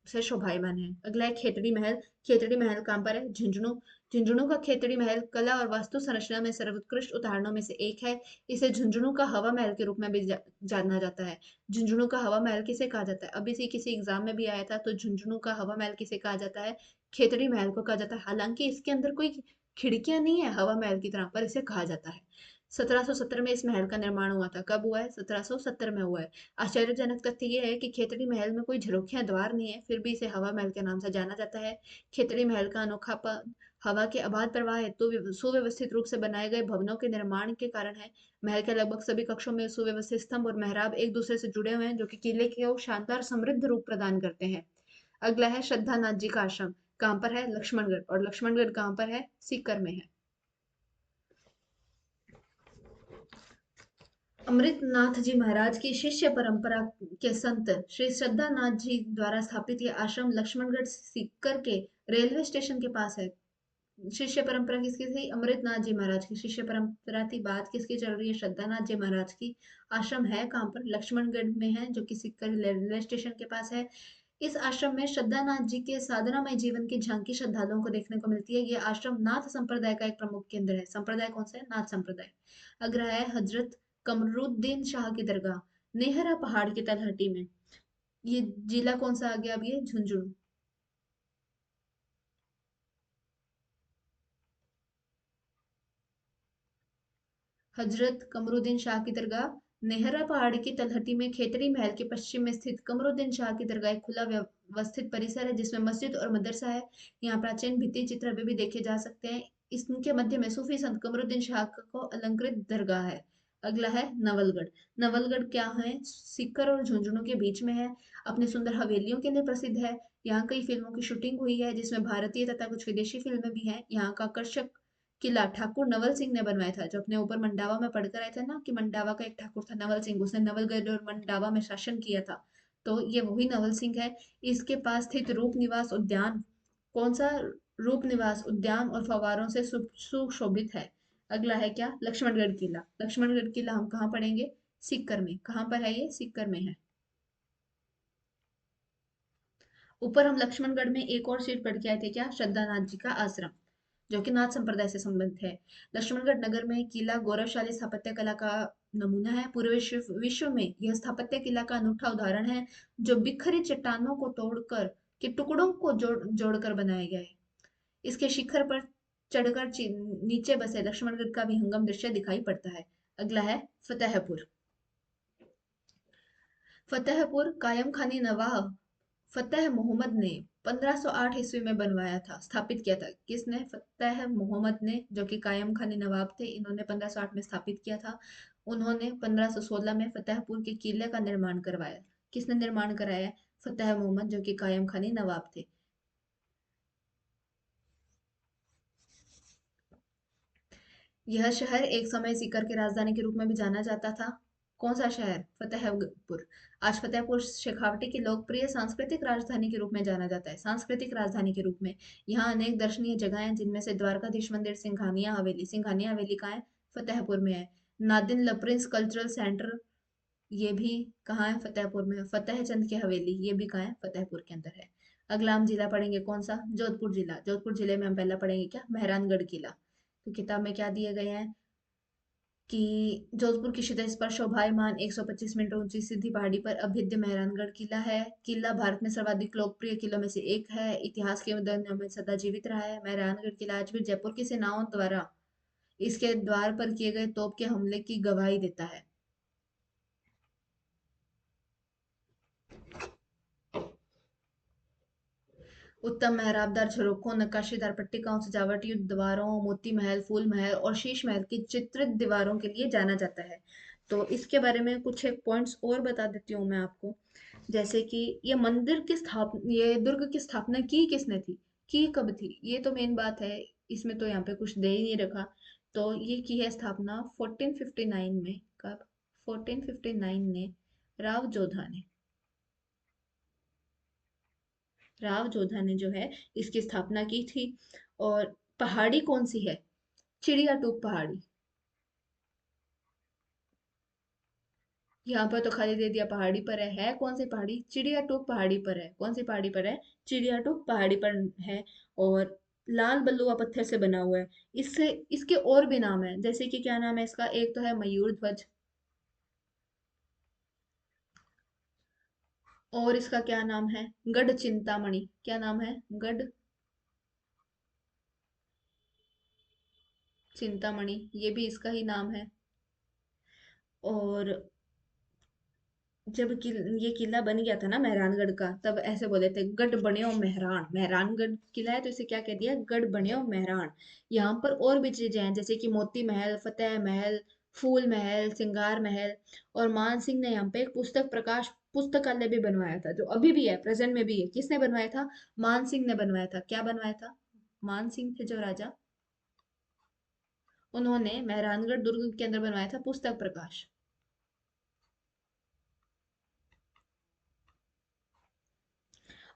से शोभायमान है। अगला है खेतड़ी महल। खेतड़ी महल कहाँ पर है? झुंझुनू। झुंझुनू का खेतड़ी महल कला और वास्तु संरचना में सर्वोत्कृष्ट उदाहरणों में से एक है। इसे झुंझुनू का हवा महल के रूप में भी जाना जाता है। झुंझुनू का हवा महल किसे कहा जाता है? अभी से किसी एग्जाम में भी आया था, तो झुंझुनू का हवा महल किसे कहा जाता है? खेतड़ी महल को कहा जाता है। हालांकि इसके अंदर कोई खिड़कियां नहीं है हवा महल की तरह, पर इसे कहा जाता है। 1770 में इस महल का निर्माण हुआ था। कब हुआ है? 1770 में हुआ है। आश्चर्यजनक तथ्य ये है कि खेतड़ी महल में कोई झरोखियां द्वार नहीं है, फिर भी इसे हवा महल के नाम से जाना जाता है। खेतड़ी महल का अनोखापन हवा के अबाध प्रवाह हेतु सुव्यवस्थित रूप से बनाए गए भवनों के निर्माण के कारण है। महल के लगभग सभी कक्षों में सुव्यवस्थित स्तंभ और मेहराब एक दूसरे से जुड़े हुए हैं, जो कि किले को शानदार समृद्ध रूप प्रदान करते हैं। अगला है श्रद्धानाथ जी का आश्रम। कहाँ पर है? लक्ष्मणगढ़। और लक्ष्मणगढ़ कहाँ पर है? सीकर में है। अमृतनाथ जी महाराज की शिष्य परंपरा के संत श्री श्रद्धानाथ जी द्वारा स्थापित यह आश्रम लक्ष्मणगढ़ सीकर के रेलवे स्टेशन के पास है। शिष्य परंपरा किसकी थी? अमृतनाथ जी महाराज की शिष्य परंपरा थी। बात किसकी चल रही है? श्रद्धानाथ जी महाराज की। आश्रम है कहाँ पर? लक्ष्मणगढ़ में है, जो कि सीकर रेलवे स्टेशन के पास है। इस आश्रम में श्रद्धानाथ जी के साधनामय जीवन की झांकी श्रद्धालुओं को देखने को मिलती है। ये आश्रम नाथ संप्रदाय का एक प्रमुख केंद्र है। संप्रदाय कौन सा है? नाथ संप्रदाय। अगला है हजरत कमरुद्दीन शाह की दरगाह, नेहरा पहाड़ की तलहटी में। ये जिला कौन सा आ गया? अब ये झुंझुनू। हजरत कमरुद्दीन शाह की दरगाह नेहरा पहाड़ की तलहटी में खेतड़ी महल के पश्चिम में स्थित कमरुद्दीन शाह की दरगाह एक खुला व्यवस्थित परिसर है, जिसमें मस्जिद और मदरसा है। यहाँ प्राचीन भित्ति चित्र अभी भी देखे जा सकते हैं। इसके मध्य में सूफी संत कमरुद्दीन शाह को अलंकृत दरगाह है। अगला है नवलगढ़। नवलगढ़ क्या है? सीकर और झुंझुनू के बीच में है। अपने सुंदर हवेलियों के लिए प्रसिद्ध है। यहाँ कई फिल्मों की शूटिंग हुई है, जिसमें भारतीय तथा कुछ विदेशी फिल्में भी हैं। यहाँ का आकर्षक किला ठाकुर नवल सिंह ने बनवाया था। जो अपने ऊपर मंडावा में पढ़कर आए थे ना, कि मंडावा का एक ठाकुर था नवल सिंह, उसने नवलगढ़ और मंडावा में शासन किया था। तो ये वही नवल सिंह है। इसके पास स्थित रूप निवास उद्यान कौन सा? रूप निवास उद्यान और फव्वारों से सुशोभित है। अगला है क्या? लक्ष्मणगढ़ किला। लक्ष्मणगढ़ किला हम कहाँ पढ़ेंगे? सीकर में। कहाँ पर है ये? सीकर में है। ऊपर हम लक्ष्मणगढ़ में एक और चीज पढ़ के आए थे, क्या? श्रद्धानाथ जी का आश्रम, जो कि नाथ संप्रदाय से संबंधित है। लक्ष्मणगढ़ नगर में किला गौरवशाली स्थापत्य कला का नमूना है। पूरे विश्व में यह स्थापत्य किला का अनूठा उदाहरण है, जो बिखरी चट्टानों को तोड़कर के टुकड़ों को जोड़कर बनाया गया है। इसके शिखर पर चढ़कर नीचे बसे लक्ष्मणगढ़ का विहंगम दृश्य दिखाई पड़ता है। अगला है फतेहपुर। फतेहपुर कायम खानी नवाब फतेह मोहम्मद ने 1508 ईस्वी में बनवाया था, स्थापित किया था। किसने? फतेह मोहम्मद ने, जो कि कायम खानी नवाब थे। इन्होंने 1508 में स्थापित किया था। उन्होंने 1516 में फतेहपुर के किले का निर्माण करवाया। किसने निर्माण कराया? फतेह मोहम्मद, जो कि कायम खानी नवाब थे। यह शहर एक समय सीकर की राजधानी के रूप में भी जाना जाता था। कौन सा शहर? फतेहपुर। आज फतेहपुर शेखावटी की लोकप्रिय सांस्कृतिक राजधानी के रूप में जाना जाता है। सांस्कृतिक राजधानी के रूप में यहाँ अनेक दर्शनीय जगह हैं, जिनमें से द्वारकाधीश मंदिर, सिंघानिया हवेली। सिंघानिया हवेली कहाँ है? फतेहपुर में है। नादिन लप्रिंस कल्चरल सेंटर, ये भी कहाँ है? फतेहपुर में। फतेह चंद की हवेली, ये भी कहाँ है? फतेहपुर के अंदर है। अगला हम जिला पढ़ेंगे कौन सा? जोधपुर जिला। जोधपुर जिले में हम पहला पढ़ेंगे क्या? मेहरानगढ़ किला। तो किताब में क्या दिए गए हैं कि जोधपुर की क्षितिज पर शोभायमान 125 मीटर ऊंची सीधी पहाड़ी पर अभेद्य मेहरानगढ़ किला है। किला भारत में सर्वाधिक लोकप्रिय किलों में से एक है। इतिहास के उद्यानों में सदा जीवित रहा है। मेहरानगढ़ किला आज भी जयपुर की सेनाओं द्वारा इसके द्वार पर किए गए तोप के हमले की गवाही देता है। उत्तम मेहराबदार झरोखों, नक्काशीदार पट्टिकाओं, सजावट युक्त दीवारों, मोती महल, फूल महल और शीश महल की चित्रित दीवारों के लिए जाना जाता है। तो इसके बारे में कुछ एक पॉइंट्स और बता देती हूँ मैं आपको। जैसे कि ये दुर्ग की स्थापना की किसने थी? की कब थी? ये तो मेन बात है। इसमें तो यहाँ पे कुछ दे ही नहीं रखा। तो ये की है स्थापना 1459 में। कब? 1459 ने राव जोधा ने राव जोधा ने जो है इसकी स्थापना की थी। और पहाड़ी कौन सी है? चिड़िया टूप पहाड़ी। यहाँ पर तो खाली दे दिया पहाड़ी पर है कौन सी पहाड़ी? चिड़िया टूप पहाड़ी पर है। कौन सी पहाड़ी पर है? चिड़िया टूप पहाड़ी पर है। और लाल बलुआ पत्थर से बना हुआ है। इससे इसके और भी नाम है, जैसे कि क्या नाम है इसका? एक तो है मयूर ध्वज, और इसका क्या नाम है? गढ़ चिंतामणि। क्या नाम है? गढ़ चिंतामणि, ये भी इसका ही नाम है। और जब ये किला बन गया था ना मेहरानगढ़ का, तब ऐसे बोले थे गढ़ बन्यो मेहरान। मेहरानगढ़ किला है तो इसे क्या कह दिया? गढ़ बन्यो मेहरान। यहाँ पर और भी चीजें हैं, जैसे कि मोती महल, फतेह महल, फूल महल, सिंगार महल। और मान सिंह ने यहाँ पे एक पुस्तक प्रकाश पुस्तकालय भी बनवाया था, जो अभी भी है, प्रेजेंट में भी है। किसने बनवाया था? मान सिंह ने बनवाया था। क्या बनवाया था? मान सिंह थे जो राजा, उन्होंने मेहरानगढ़ दुर्ग के अंदर बनवाया था पुस्तक प्रकाश।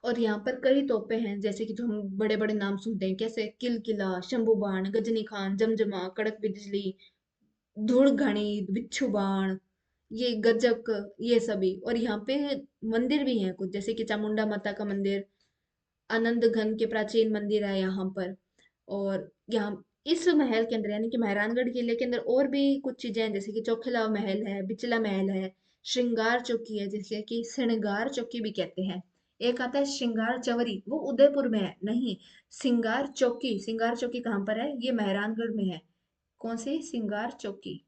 और यहाँ पर कई तोपे हैं, जैसे कि जो हम बड़े बड़े नाम सुनते हैं, कैसे किल किला, शंभू बाण, गजनी खान, जमजमा, कड़क बिजली, धूड़ घनी, बिच्छू बाण, ये गजक, ये सभी। और यहाँ पे मंदिर भी हैं कुछ, जैसे कि चामुंडा माता का मंदिर, आनंद घन के प्राचीन मंदिर है यहाँ पर। और यहाँ इस महल के अंदर, यानी कि मेहरानगढ़ किले के अंदर, और भी कुछ चीजें हैं, जैसे कि चौखला महल है, बिचला महल है, श्रृंगार चौकी है, जिसे कि श्रृंगार चौकी भी कहते हैं। एक आता है श्रृंगार चवरी, वो उदयपुर में है। नहीं, सिंगार चौकी, सिंगार चौकी कहाँ पर है? ये मेहरानगढ़ में है। कौन सी? सिंगार चौकी,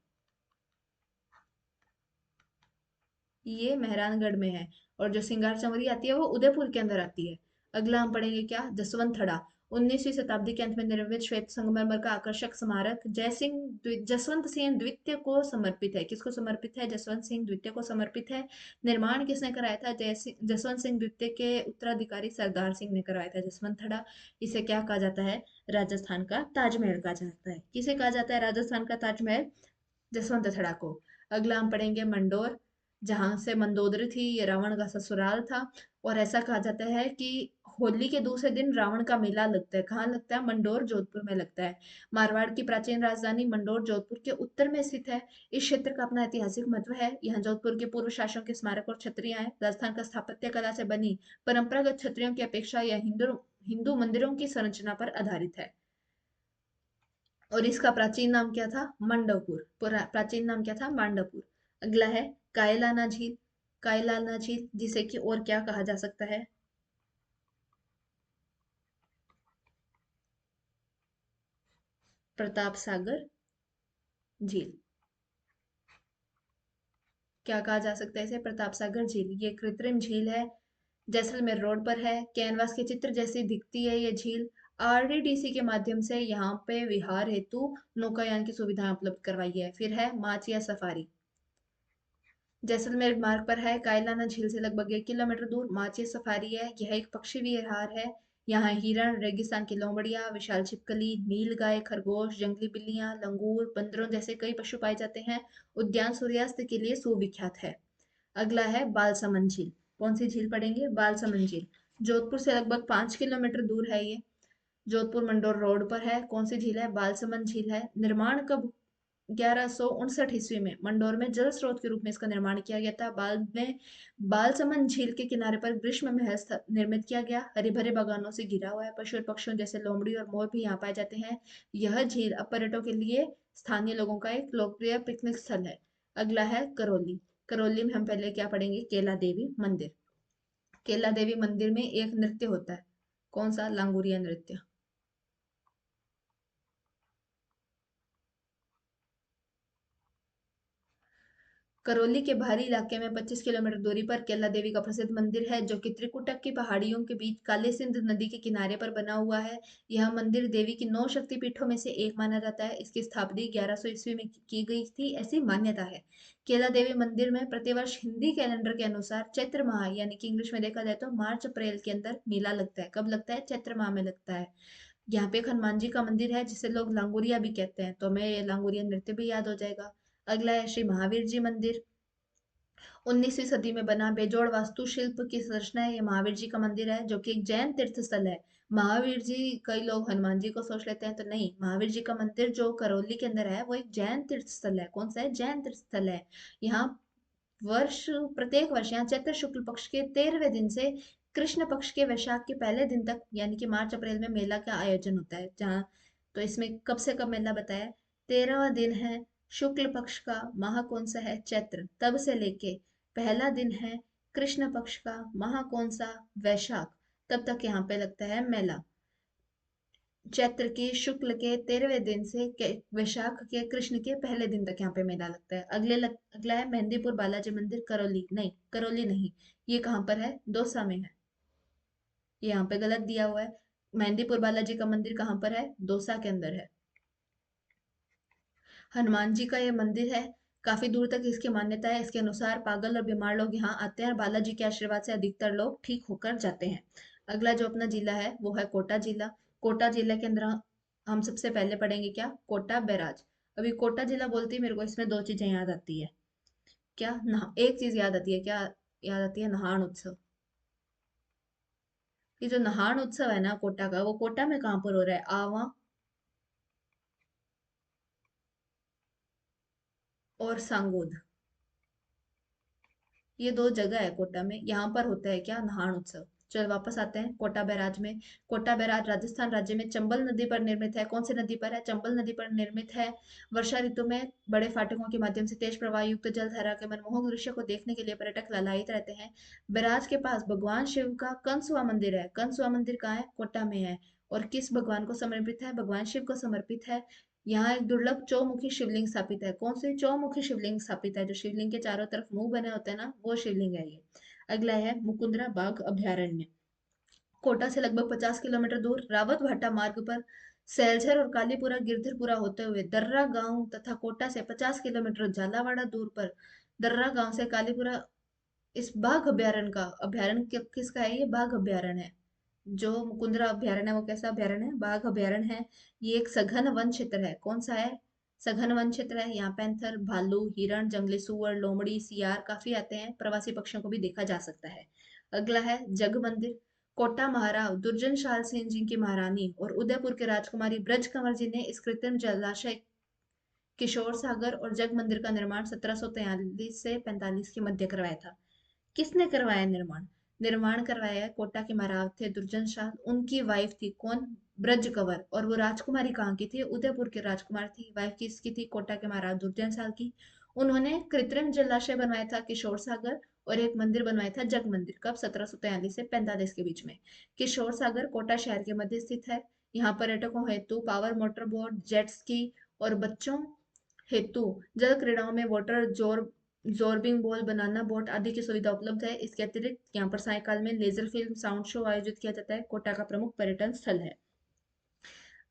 ये मेहरानगढ़ में है। और जो सिंगार चंवरी आती है वो उदयपुर के अंदर आती है। अगला हम पढ़ेंगे क्या? जसवंत थड़ा। 19वीं शताब्दी के अंत में निर्मित श्वेत संगमरमर का आकर्षक स्मारक जसवंत सिंह द्वितीय को समर्पित है। किसको समर्पित है? जसवंत सिंह द्वितीय को समर्पित है। निर्माण किसने कराया था? जसवंत सिंह द्वितीय के उत्तराधिकारी सरदार सिंह ने करवाया था जसवंत थड़ा। इसे क्या कहा जाता है? राजस्थान का ताजमहल कहा जाता है। किसे कहा जाता है राजस्थान का ताजमहल? जसवंत थड़ा को। अगला हम पढ़ेंगे मंडोर, जहां से मंदोदरी थी, ये रावण का ससुराल था। और ऐसा कहा जाता है कि होली के दूसरे दिन रावण का मेला लगता है। कहाँ लगता है? मंडोर, जोधपुर में लगता है। मारवाड़ की प्राचीन राजधानी मंडोर जोधपुर के उत्तर में स्थित है। इस क्षेत्र का अपना ऐतिहासिक महत्व है। यहाँ जोधपुर के पूर्व शासकों के स्मारक और छतरियां हैं। राजस्थान का स्थापत्य कला से बनी परंपरागत छतरियों की अपेक्षा यह हिंदू हिंदू मंदिरों की संरचना पर आधारित है। और इसका प्राचीन नाम क्या था? मंडवपुर। प्राचीन नाम क्या था? मांडवपुर। अगला है कायलाना झील। कायलाना झील, जिसे कि और क्या कहा जा सकता है? प्रताप सागर झील। क्या कहा जा सकता है इसे? प्रताप सागर झील। ये कृत्रिम झील है, जैसलमेर रोड पर है। कैनवास के चित्र जैसी दिखती है ये झील। आरडीडीसी के माध्यम से यहाँ पे विहार हेतु नौकायान की सुविधाएं उपलब्ध करवाई है। फिर है माचिया सफारी। जैसलमेर मार्ग पर है। कायलाना झील से लगभग 1 किलोमीटर दूर माचिया सफारी है। यह एक पक्षी विहार है। यहाँ हिरण, रेगिस्तान की लोमड़ियाँ, विशाल छिपकली, नील गाय, खरगोश, जंगली बिल्लियाँ, लंगूर, बंदरों जैसे कई पशु पाए जाते हैं। उद्यान सूर्यास्त के लिए सुविख्यात है। अगला है बालसमंद झील। कौन सी झील पढ़ेंगे? बालसमंद झील। जोधपुर से लगभग 5 किलोमीटर दूर है ये। जोधपुर मंडोर रोड पर है। कौन सी झील है? बालसमंद झील है। निर्माण कब? 1159 ईस्वी में मंडोर में जल स्रोत के रूप में इसका निर्माण किया गया था। बाद में बालसमंद झील के किनारे पर ग्रीष्म महल निर्मित किया गया। हरे भरे बागानों से घिरा हुआ है। पशु और पक्षियों जैसे लोमड़ी और मोर भी यहाँ पाए जाते हैं। यह झील अब पर्यटकों के लिए स्थानीय लोगों का एक लोकप्रिय पिकनिक स्थल है। अगला है करौली। करौली में हम पहले क्या पढ़ेंगे? केला देवी मंदिर। केला देवी मंदिर में एक नृत्य होता है। कौन सा? लांगुरिया नृत्य। करौली के बाहरी इलाके में 25 किलोमीटर दूरी पर केला देवी का प्रसिद्ध मंदिर है, जो कि त्रिकुटक की पहाड़ियों के बीच काली सिंध नदी के किनारे पर बना हुआ है। यह मंदिर देवी की 9 शक्तिपीठों में से एक माना जाता है। इसकी स्थापना 1100 ईस्वी में की गई थी, ऐसी मान्यता है। केला देवी मंदिर में प्रतिवर्ष हिंदी कैलेंडर के अनुसार चैत्र माह, यानी कि इंग्लिश में देखा जाए तो मार्च अप्रैल के अंदर मेला लगता है। कब लगता है? चैत्र माह में लगता है। यहाँ पे एक हनुमान जी का मंदिर है, जिसे लोग लांगुरिया भी कहते हैं, तो हमें ये लांगुरिया नृत्य भी याद हो जाएगा। अगला है श्री महावीर जी मंदिर, 19वीं सदी में बना बेजोड़ वास्तुशिल्प की संरचना है। ये महावीर जी का मंदिर है जो कि एक जैन तीर्थ स्थल है। महावीर जी, कई लोग हनुमान जी को सोच लेते हैं, तो नहीं, महावीर जी का मंदिर जो करौली के अंदर है वो एक जैन तीर्थ स्थल है। कौन सा है? जैन तीर्थ स्थल है। यहाँ वर्ष प्रत्येक वर्ष यहाँ चैत्र शुक्ल पक्ष के 13वें दिन से कृष्ण पक्ष के वैशाख के पहले दिन तक, यानी कि मार्च अप्रैल में मेला का आयोजन होता है। जहाँ तो इसमें कब से कब मेला बताया? 13वां दिन है शुक्ल पक्ष का, माह कौन सा है? चैत्र, तब से लेके पहला दिन है कृष्ण पक्ष का, माह कौन सा? वैशाख, तब तक यहाँ पे लगता है मेला। चैत्र के शुक्ल के 13वें दिन से वैशाख के कृष्ण के पहले दिन तक यहाँ पे मेला लगता है। अगला है मेहंदीपुर बालाजी मंदिर, करौली नहीं, करौली नहीं, ये कहाँ पर है? दौसा में है। ये यहाँ पे गलत दिया हुआ है। मेहंदीपुर बालाजी का मंदिर कहाँ पर है? दौसा के अंदर है। हनुमान जी का ये मंदिर है। काफी दूर तक इसकी मान्यता है। इसके अनुसार पागल और बीमार लोग यहाँ आते हैं और बालाजी के आशीर्वाद से अधिकतर लोग ठीक होकर जाते हैं। अगला जो अपना जिला है वो है कोटा जिला। कोटा जिला के अंदर हम सबसे पहले पढ़ेंगे क्या? कोटा बैराज। अभी कोटा जिला बोलती है, मेरे को इसमें दो चीजें याद आती है। क्या? नहा एक चीज याद आती है, क्या याद आती है? नहान उत्सव। ये जो नहान उत्सव है ना कोटा का, वो कोटा में कहाँ पर हो रहा है? आवा और सांगोद, ये दो जगह है कोटा में, यहाँ पर होता है क्या? नहान उत्सव। चल वापस आते हैं कोटा बैराज में। कोटा बैराज राजस्थान राज्य में चंबल नदी पर निर्मित है। कौन सी नदी पर है? चंबल नदी पर निर्मित है। वर्षा ऋतु में बड़े फाटकों के माध्यम से तेज प्रवाह युक्त जलधारा के मनमोहक दृश्य को देखने के लिए पर्यटक लालायित रहते हैं। बैराज के पास भगवान शिव का कंसुआ मंदिर है। कंसुआ मंदिर कहाँ है? कोटा में है। और किस भगवान को समर्पित है? भगवान शिव को समर्पित है। यहाँ एक दुर्लभ चौमुखी शिवलिंग स्थापित है। कौन सी चौमुखी शिवलिंग स्थापित है? जो शिवलिंग के चारों तरफ मुंह बने होते हैं ना, वो शिवलिंग है ये। अगला है मुकुंदरा बाघ अभयारण्य। कोटा से लगभग 50 किलोमीटर दूर रावत भाटा मार्ग पर सैलसर और कालीपुरा गिरधरपुरा होते हुए दर्रा गांव तथा कोटा से 50 किलोमीटर झालावाड़ा दूर पर दर्रा गांव से कालीपुरा। इस बाघ अभयारण्य का अभयारण्य किसका है? ये बाघ अभयारण्य है। जो मुकुंदरा अभयारण्य है वो कैसा अभयारण्य है? बाघ अभयारण्य है। ये एक सघन वन क्षेत्र है। कौन सा है? सघन वन क्षेत्र है। यहाँ पैंथर, भालू, हिरण, जंगली सुअर, लोमड़ी, सियार काफी आते हैं। प्रवासी पक्षियों को भी देखा जा सकता है। अगला है जग मंदिर। कोटा महाराव दुर्जन शाल सिंह जी की महारानी और उदयपुर के राजकुमारी ब्रज कंवर जी ने इस कृत्रिम जलाशय किशोर सागर और जग मंदिर का निर्माण 1743 से 45 के मध्य करवाया था। किसने करवाया निर्माण? निर्माण करवाया कोटा के महाराव थे दुर्जन शाह, उनकी वाइफ थी कौन? ब्रज कंवर। और वो राजकुमारी कहाँ की थी? उदयपुर की राजकुमार थी। वाइफ किसकी थी? कोटा के महाराज दुर्जन शाह की। उन्होंने कृत्रिम जलाशय बनवाया था किशोर सागर, और एक मंदिर बनवाया था जग मंदिर। कब? 1743 से 45 के बीच में। किशोर सागर कोटा शहर के मध्य स्थित है। यहाँ पर्यटकों हेतु power motor boat, jet ski और बच्चों हेतु जल क्रीड़ाओं में water zorbing ball, banana boat आदि की सुविधा उपलब्ध है। इसके अतिरिक्त यहाँ पर सायकाल में लेजर फिल्म साउंड शो आयोजित किया जाता है। कोटा का प्रमुख पर्यटन स्थल है।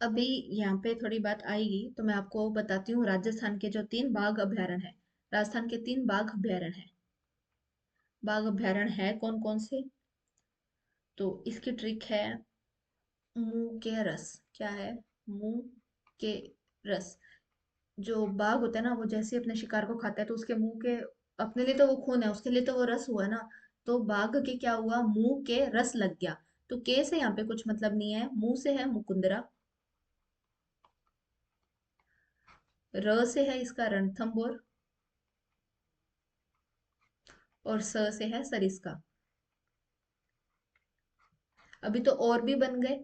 अभी यहाँ पे थोड़ी बात आएगी तो मैं आपको बताती हूँ राजस्थान के जो 3 बाघ अभयारण्य है। राजस्थान के 3 बाघ अभयारण्य है। बाघ अभयारण्य है कौन कौन से? तो इसकी ट्रिक है मुंह के रस। क्या है? मुंह के रस। जो बाघ होता है ना, वो जैसे अपने शिकार को खाता है तो उसके मुंह के, अपने लिए तो वो खून है, उसके लिए तो वो रस हुआ ना। तो बाघ के क्या हुआ? मुंह के रस लग गया। तो के से यहाँ पे कुछ मतलब नहीं है। मुंह से है मुकुंदरा, र से है इसका रणथंभौर, और स से है सरिस्का। अभी तो और भी बन गए।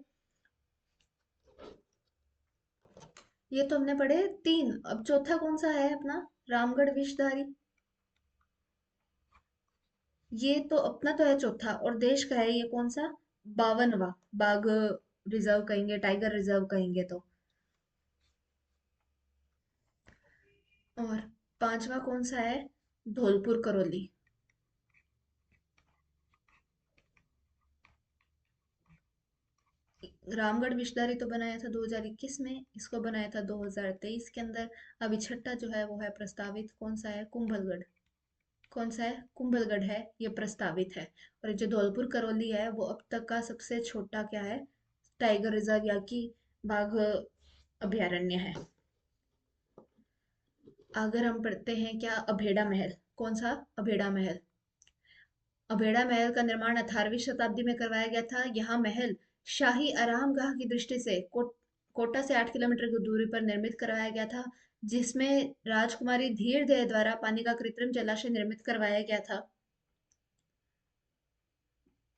ये तो हमने पढ़े 3, अब चौथा कौन सा है अपना? रामगढ़ विषधारी। ये तो अपना तो है चौथा, और देश का है ये कौन सा? 52वां बाघ रिजर्व कहेंगे, टाइगर रिजर्व कहेंगे तो। और 5वां कौन सा है? धौलपुर करौली। रामगढ़ विषधारी तो बनाया था 2021 में, इसको बनाया था 2023 के अंदर। अभी छठा जो है वो है प्रस्तावित, कौन सा है? कुंभलगढ़। कौन सा है? कुंभलगढ़ है, ये प्रस्तावित है। और जो धौलपुर करौली है वो अब तक का सबसे छोटा क्या है? टाइगर रिजर्व या कि बाघ अभयारण्य है। अगर हम पढ़ते हैं क्या, अभेड़ा महल। कौन सा? अभेड़ा महल। अभेड़ा महल का निर्माण 18वीं शताब्दी में करवाया गया था। यह महल शाही आरामगाह की दृष्टि से कोटा से 8 किलोमीटर की दूरी पर निर्मित करवाया गया था, जिसमें राजकुमारी धीरदेव द्वारा पानी का कृत्रिम जलाशय निर्मित करवाया गया था,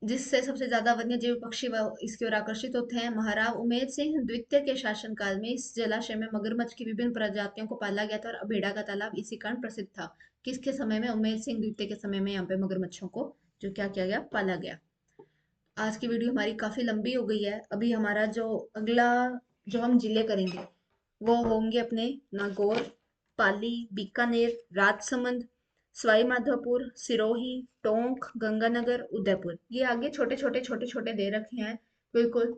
जिससे सबसे ज्यादा वन्यजीव पक्षी इसकी ओर आकर्षित होते हैं। महाराव उमेद सिंह द्वितीय के शासनकाल में इस जलाशय में मगरमच्छ की विभिन्न प्रजातियों को पाला गया था और अभेड़ा का तालाब इसी कारण प्रसिद्ध था। किसके समय में? उमेद सिंह द्वितीय के समय में यहाँ पे मगरमच्छों को जो क्या किया गया, पाला गया। आज की वीडियो हमारी काफी लंबी हो गई है। अभी हमारा जो अगला जो हम जिले करेंगे वो होंगे अपने नागौर, पाली, बीकानेर, राजसमंद, सवाई माधोपुर, सिरोही, टोंक, गंगानगर, उदयपुर। ये आगे छोटे छोटे छोटे छोटे दे रखे हैं। बिल्कुल।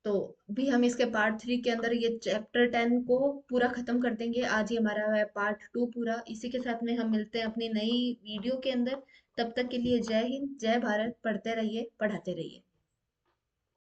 तो भी हम इसके पार्ट 3 के अंदर ये चैप्टर 10 को पूरा खत्म कर देंगे। आज ही हमारा है पार्ट 2 पूरा। इसी के साथ में हम मिलते हैं अपनी नई वीडियो के अंदर। तब तक के लिए जय हिंद, जय भारत। पढ़ते रहिए, पढ़ाते रहिए।